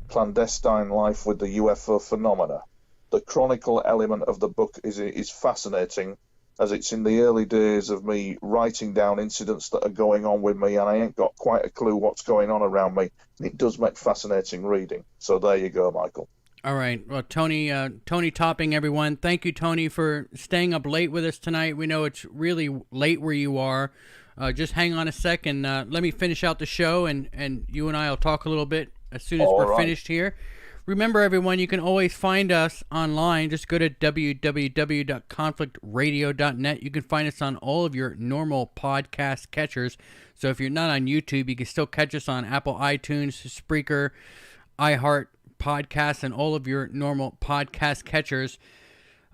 clandestine life with the UFO phenomena. The chronicle element of the book is fascinating, as it's in the early days of me writing down incidents that are going on with me, and I ain't got quite a clue what's going on around me. And it does make fascinating reading. So there you go, Michael. All right. Well, Tony Topping, everyone. Thank you, Tony, for staying up late with us tonight. We know it's really late where you are. Just hang on a second. Let me finish out the show, and you and I will talk a little bit as soon as we're finished here. Remember, everyone, you can always find us online. Just go to www.conflictradio.net. You can find us on all of your normal podcast catchers. So if you're not on YouTube, you can still catch us on Apple iTunes, Spreaker, iHeart Podcasts, and all of your normal podcast catchers.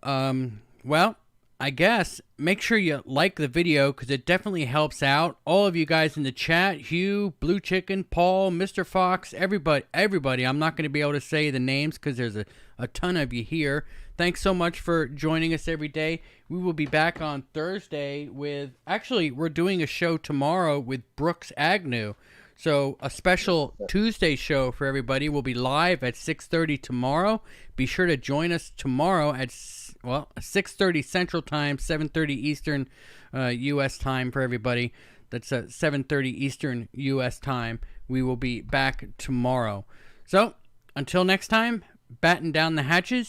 Well, I guess make sure you like the video because it definitely helps out. All of you guys in the chat, Hugh, Blue Chicken, Paul, Mr. Fox, everybody. I'm not going to be able to say the names because there's a ton of you here. Thanks so much for joining us every day. We will be back on Thursday with, actually, we're doing a show tomorrow with Brooks Agnew. So a special Tuesday show for everybody will be live at 6:30 tomorrow. Be sure to join us tomorrow at 6:30 Central Time, 7:30 Eastern U.S. time for everybody. That's 7:30 Eastern U.S. time. We will be back tomorrow. So until next time, batten down the hatches.